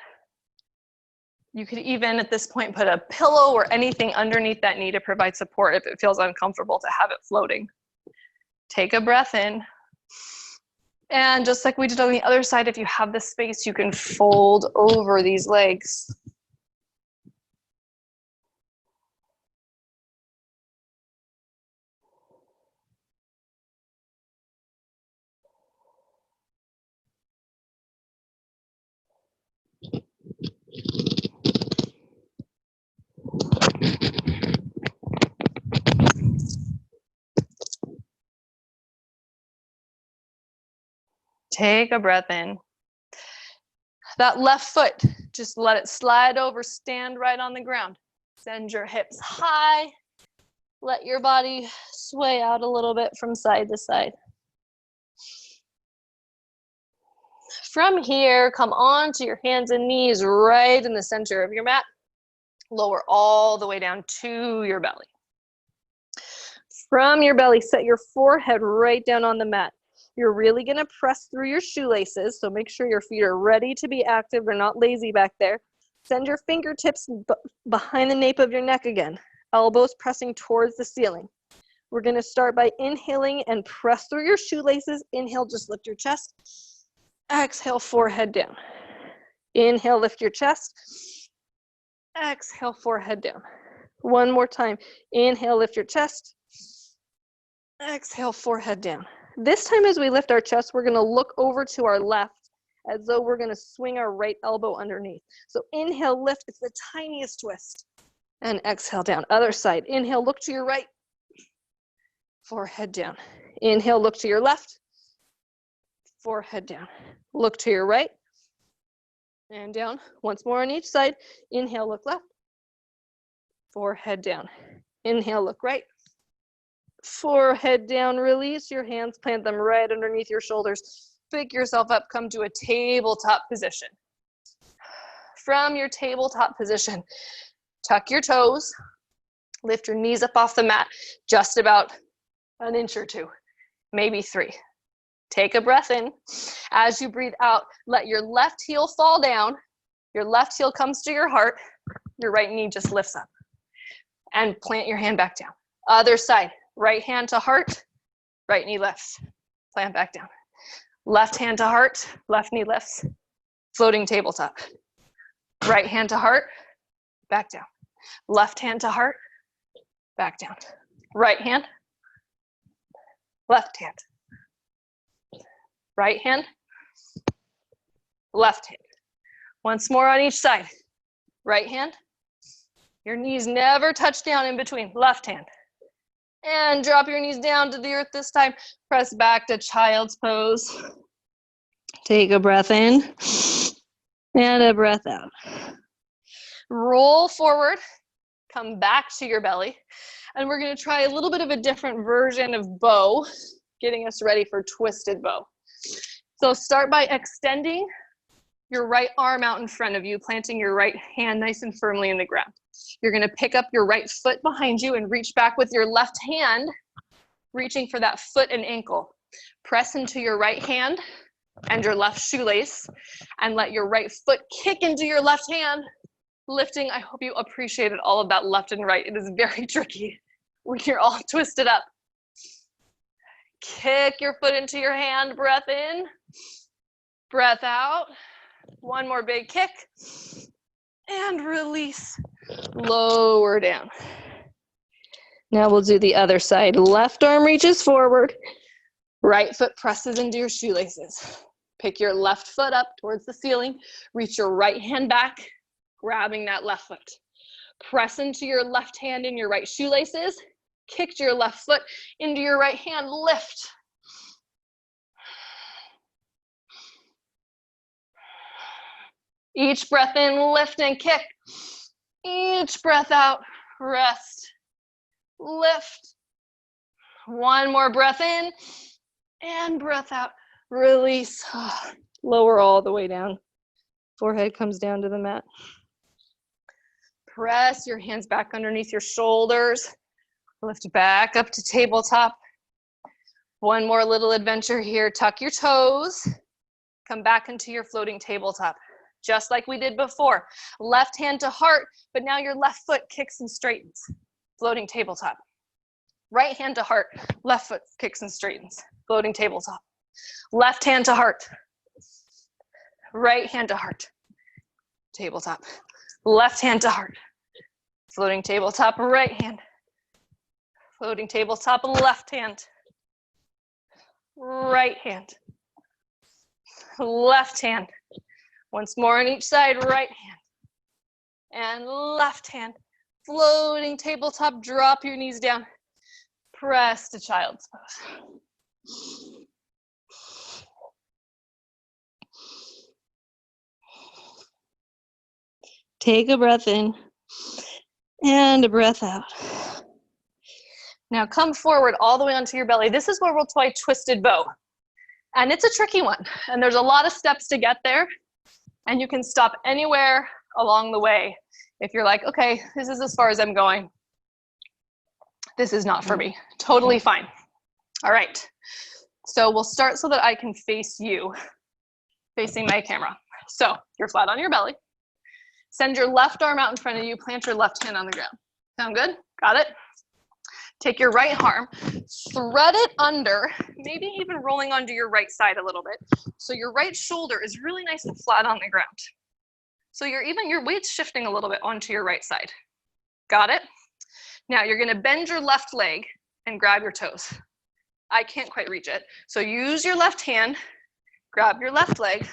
You could even at this point put a pillow or anything underneath that knee to provide support if it feels uncomfortable to have it floating. Take a breath in. And just like we did on the other side, if you have the space, you can fold over these legs. Take a breath in. That left foot, just let it slide over, stand right on the ground. Send your hips high. Let your body sway out a little bit from side to side. From here, come on to your hands and knees right in the center of your mat. Lower all the way down to your belly. From your belly, set your forehead right down on the mat. You're really going to press through your shoelaces, so make sure your feet are ready to be active. They're not lazy back there. Send your fingertips behind the nape of your neck again. Elbows pressing towards the ceiling. We're going to start by inhaling and press through your shoelaces. Inhale, just lift your chest. Exhale, forehead down. Inhale, lift your chest. Exhale, forehead down. One more time. Inhale, lift your chest. Exhale, forehead down. This time as we lift our chest, we're going to look over to our left as though we're going to swing our right elbow underneath. So inhale, lift. It's the tiniest twist. And exhale down. Other side. Inhale, look to your right. Forehead down. Inhale, look to your left. Forehead down. Look to your right. And down. Once more on each side. Inhale, look left. Forehead down. Inhale, look right. Forehead down. Release your hands. Plant them right underneath your shoulders. pick yourself up, come to a tabletop position. From your tabletop position, tuck your toes, lift your knees up off the mat, just about an inch or two, maybe 3. Take a breath in. As you breathe out, let your left heel fall down. Your left heel comes to your heart. Your right knee just lifts up. And plant your hand back down. Other side, right hand to heart, right knee lifts. Plant back down. Left hand to heart, left knee lifts. Floating tabletop. Right hand to heart, back down. Left hand to heart, back down. Right hand, left hand. Right hand, left hand. Once more on each side. Right hand. Your knees never touch down in between. Left hand. And drop your knees down to the earth this time. Press back to child's pose. Take a breath in and a breath out. Roll forward. Come back to your belly. And we're going to try a little bit of a different version of bow, getting us ready for twisted bow. So start by extending your right arm out in front of you, planting your right hand nice and firmly in the ground. You're going to pick up your right foot behind you and reach back with your left hand, reaching for that foot and ankle. Press into your right hand and your left shoelace and let your right foot kick into your left hand, lifting. I hope you appreciated all of that left and right. It is very tricky when you're all twisted up. Kick your foot into your hand, breath in, breath out. One more big kick and release. Lower down. Now we'll do the other side. Left arm reaches forward. Right foot presses into your shoelaces. Pick your left foot up towards the ceiling. Reach your right hand back, grabbing that left foot. Press into your left hand in your right shoelaces. Kick your left foot into your right hand. Lift. Each breath in, lift and kick. Each breath out, rest, lift. One more breath in and breath out, release. Lower all the way down. Forehead comes down to the mat. Press your hands back underneath your shoulders. Lift back up to tabletop. One more little adventure here. Tuck your toes. Come back into your floating tabletop. Just like we did before. Left hand to heart, but now your left foot kicks and straightens. Floating tabletop. Right hand to heart, left foot kicks and straightens. Floating tabletop. Left hand to heart. Right hand to heart. Tabletop. Left hand to heart. Floating tabletop, right hand. Floating tabletop, left hand. Right hand. Left hand. Once more on each side, right hand and left hand. Floating tabletop, drop your knees down. Press to child's pose. Take a breath in and a breath out. Now come forward all the way onto your belly. This is where we'll try twisted bow. And it's a tricky one. And there's a lot of steps to get there. And you can stop anywhere along the way. If you're like, okay, this is as far as I'm going. This is not for me. Totally fine. All right. So we'll start so that I can face you, facing my camera. So you're flat on your belly. Send your left arm out in front of you. Plant your left hand on the ground. Sound good? Got it? Take your right arm, thread it under, maybe even rolling onto your right side a little bit. So your right shoulder is really nice and flat on the ground. So your weight's shifting a little bit onto your right side. Got it? Now you're gonna bend your left leg and grab your toes. I can't quite reach it. So use your left hand, grab your left leg,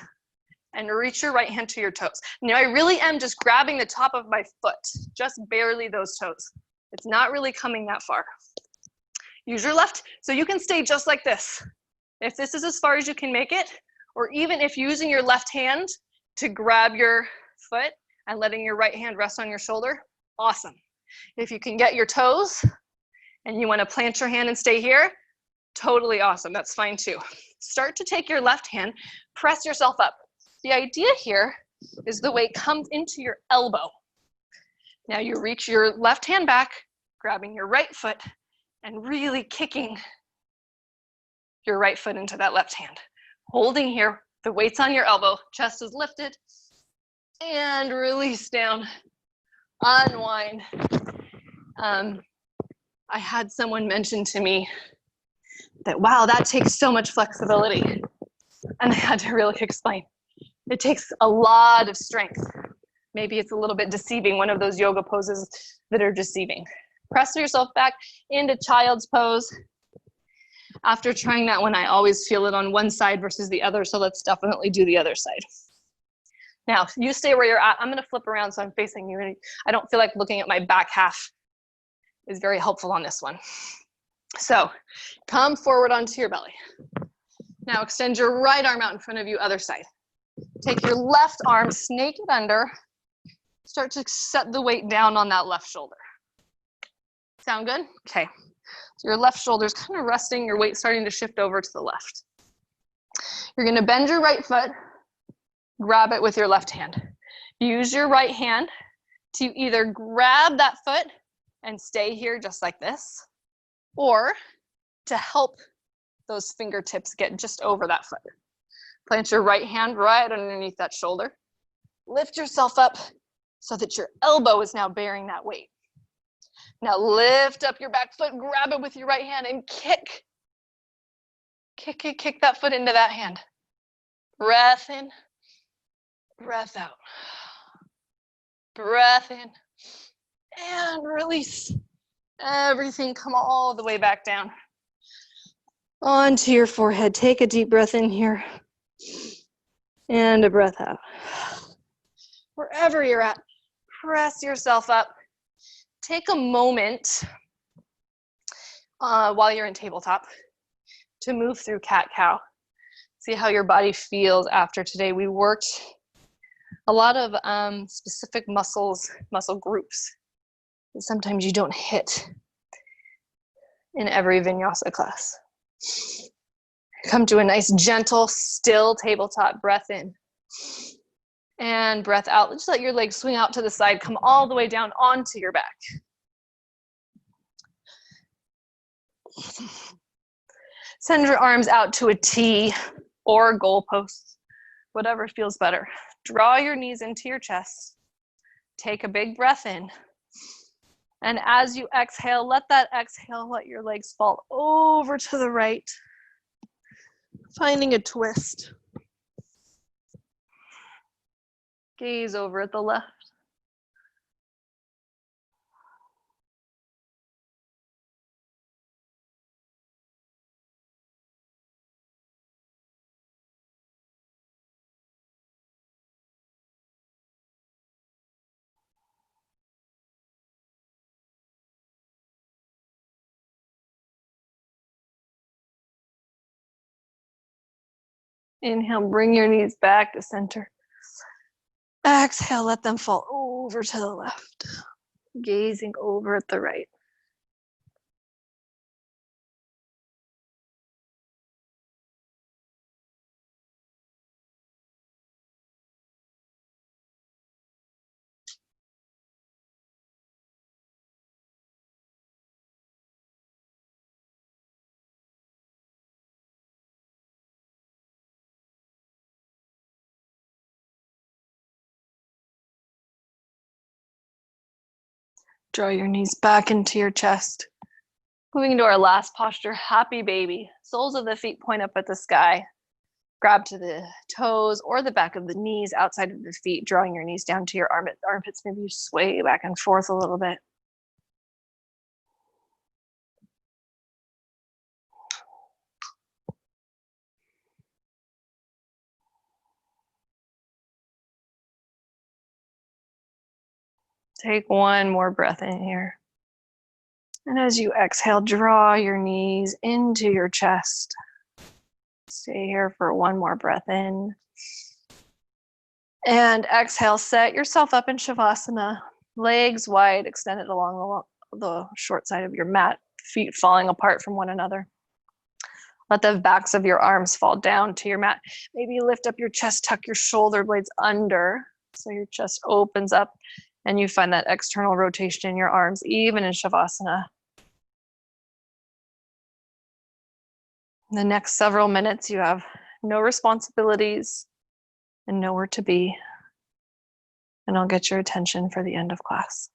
and reach your right hand to your toes. Now I really am just grabbing the top of my foot, just barely those toes. It's not really coming that far. Use your left, so you can stay just like this. If this is as far as you can make it, or even if using your left hand to grab your foot and letting your right hand rest on your shoulder, awesome. If you can get your toes and you want to plant your hand and stay here, Totally awesome. That's fine too. Start to take your left hand, press yourself up. The idea here is the weight comes into your elbow. Now you reach your left hand back, grabbing your right foot and really kicking your right foot into that left hand. Holding here, the weight's on your elbow, chest is lifted, and release down, unwind. I had someone mention to me that, wow, that takes so much flexibility. And I had to really explain. It takes a lot of strength. Maybe it's a little bit deceiving, one of those yoga poses that are deceiving. Press yourself back into child's pose. After trying that one, I always feel it on one side versus the other, so let's definitely do the other side. Now, you stay where you're at. I'm gonna flip around so I'm facing you. I don't feel like looking at my back half is very helpful on this one. So, come forward onto your belly. Now extend your right arm out in front of you, other side. Take your left arm, snake it under. Start to set the weight down on that left shoulder. Sound good? Okay. So your left shoulder is kind of resting, your weight starting to shift over to the left. You're gonna bend your right foot, grab it with your left hand. Use your right hand to either grab that foot and stay here just like this, or to help those fingertips get just over that foot. Plant your right hand right underneath that shoulder. Lift yourself up so that your elbow is now bearing that weight. Now lift up your back foot, grab it with your right hand and kick. Kick that foot into that hand. Breath in, breath out. Breath in and release. Everything come all the way back down. Onto your forehead. Take a deep breath in here and a breath out. Wherever you're at, press yourself up. Take a moment while you're in tabletop to move through cat-cow. See how your body feels after today. We worked a lot of specific muscle groups that sometimes you don't hit in every vinyasa class. Come to a nice, gentle, still tabletop. Breath in and breath out. Just let your legs swing out to the side. Come all the way down onto your back. Send your arms out to a T or goalposts, whatever feels better. Draw your knees into your chest. Take a big breath in. And as you exhale, let your legs fall over to the right. Finding a twist. Gaze over at the left. Inhale, bring your knees back to center. Exhale, let them fall over to the left. Gazing over at the right. Draw your knees back into your chest. Moving into our last posture, happy baby. Soles of the feet point up at the sky. Grab to the toes or the back of the knees outside of the feet, drawing your knees down to your armpits. Maybe you sway back and forth a little bit. Take one more breath in here. And as you exhale, draw your knees into your chest. Stay here for one more breath in. And exhale, set yourself up in Shavasana. Legs wide, extended along the short side of your mat, feet falling apart from one another. Let the backs of your arms fall down to your mat. Maybe lift up your chest, tuck your shoulder blades under so your chest opens up and you find that external rotation in your arms, even in Shavasana. In the next several minutes, you have no responsibilities and nowhere to be. And I'll get your attention for the end of class.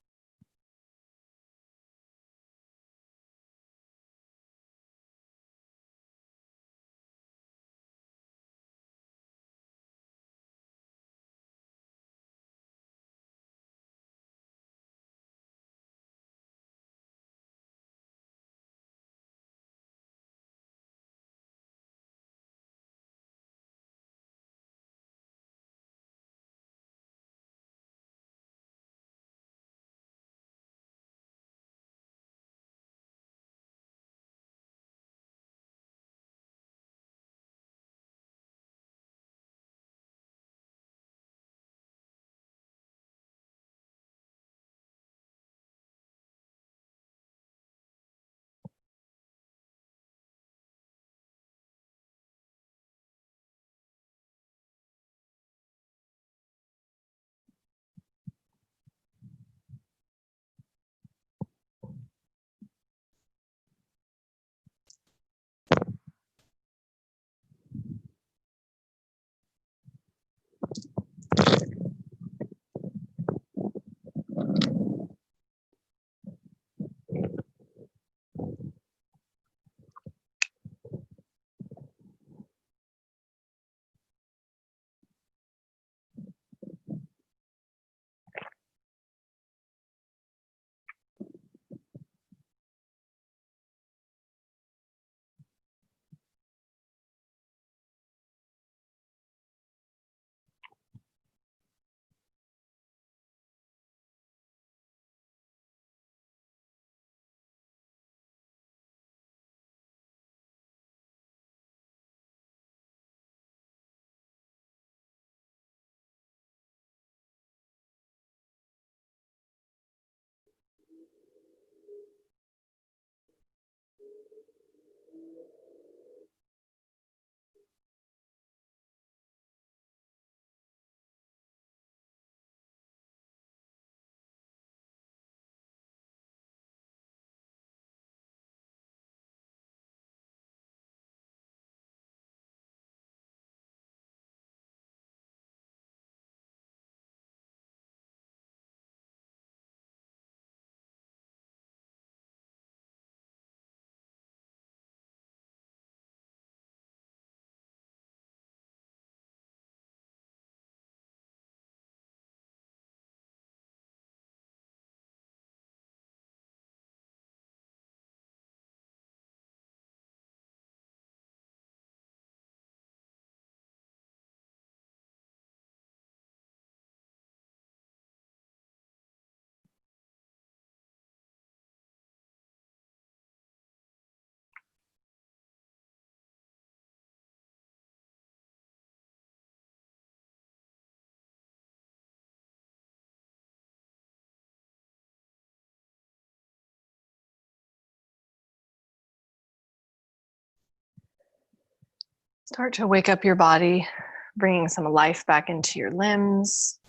Start to wake up your body, bringing some life back into your limbs,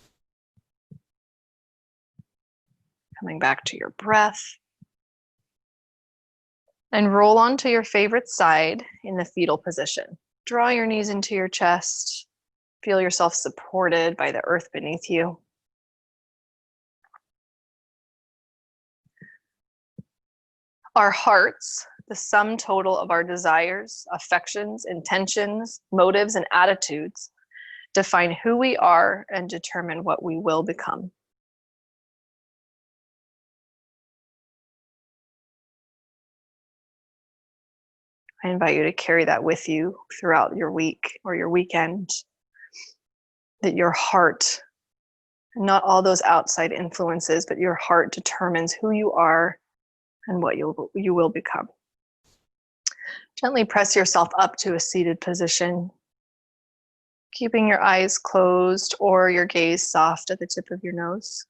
coming back to your breath. And roll onto your favorite side in the fetal position. Draw your knees into your chest. Feel yourself supported by the earth beneath you. Our hearts, the sum total of our desires, affections, intentions, motives, and attitudes, define who we are and determine what we will become. I invite you to carry that with you throughout your week or your weekend, that your heart, not all those outside influences, but your heart determines who you are and what you will become. Gently press yourself up to a seated position, keeping your eyes closed or your gaze soft at the tip of your nose.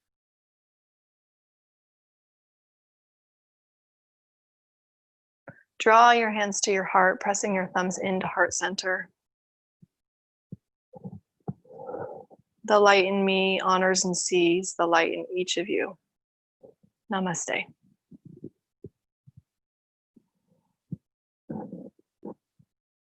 Draw your hands to your heart, pressing your thumbs into heart center. The light in me honors and sees the light in each of you. Namaste.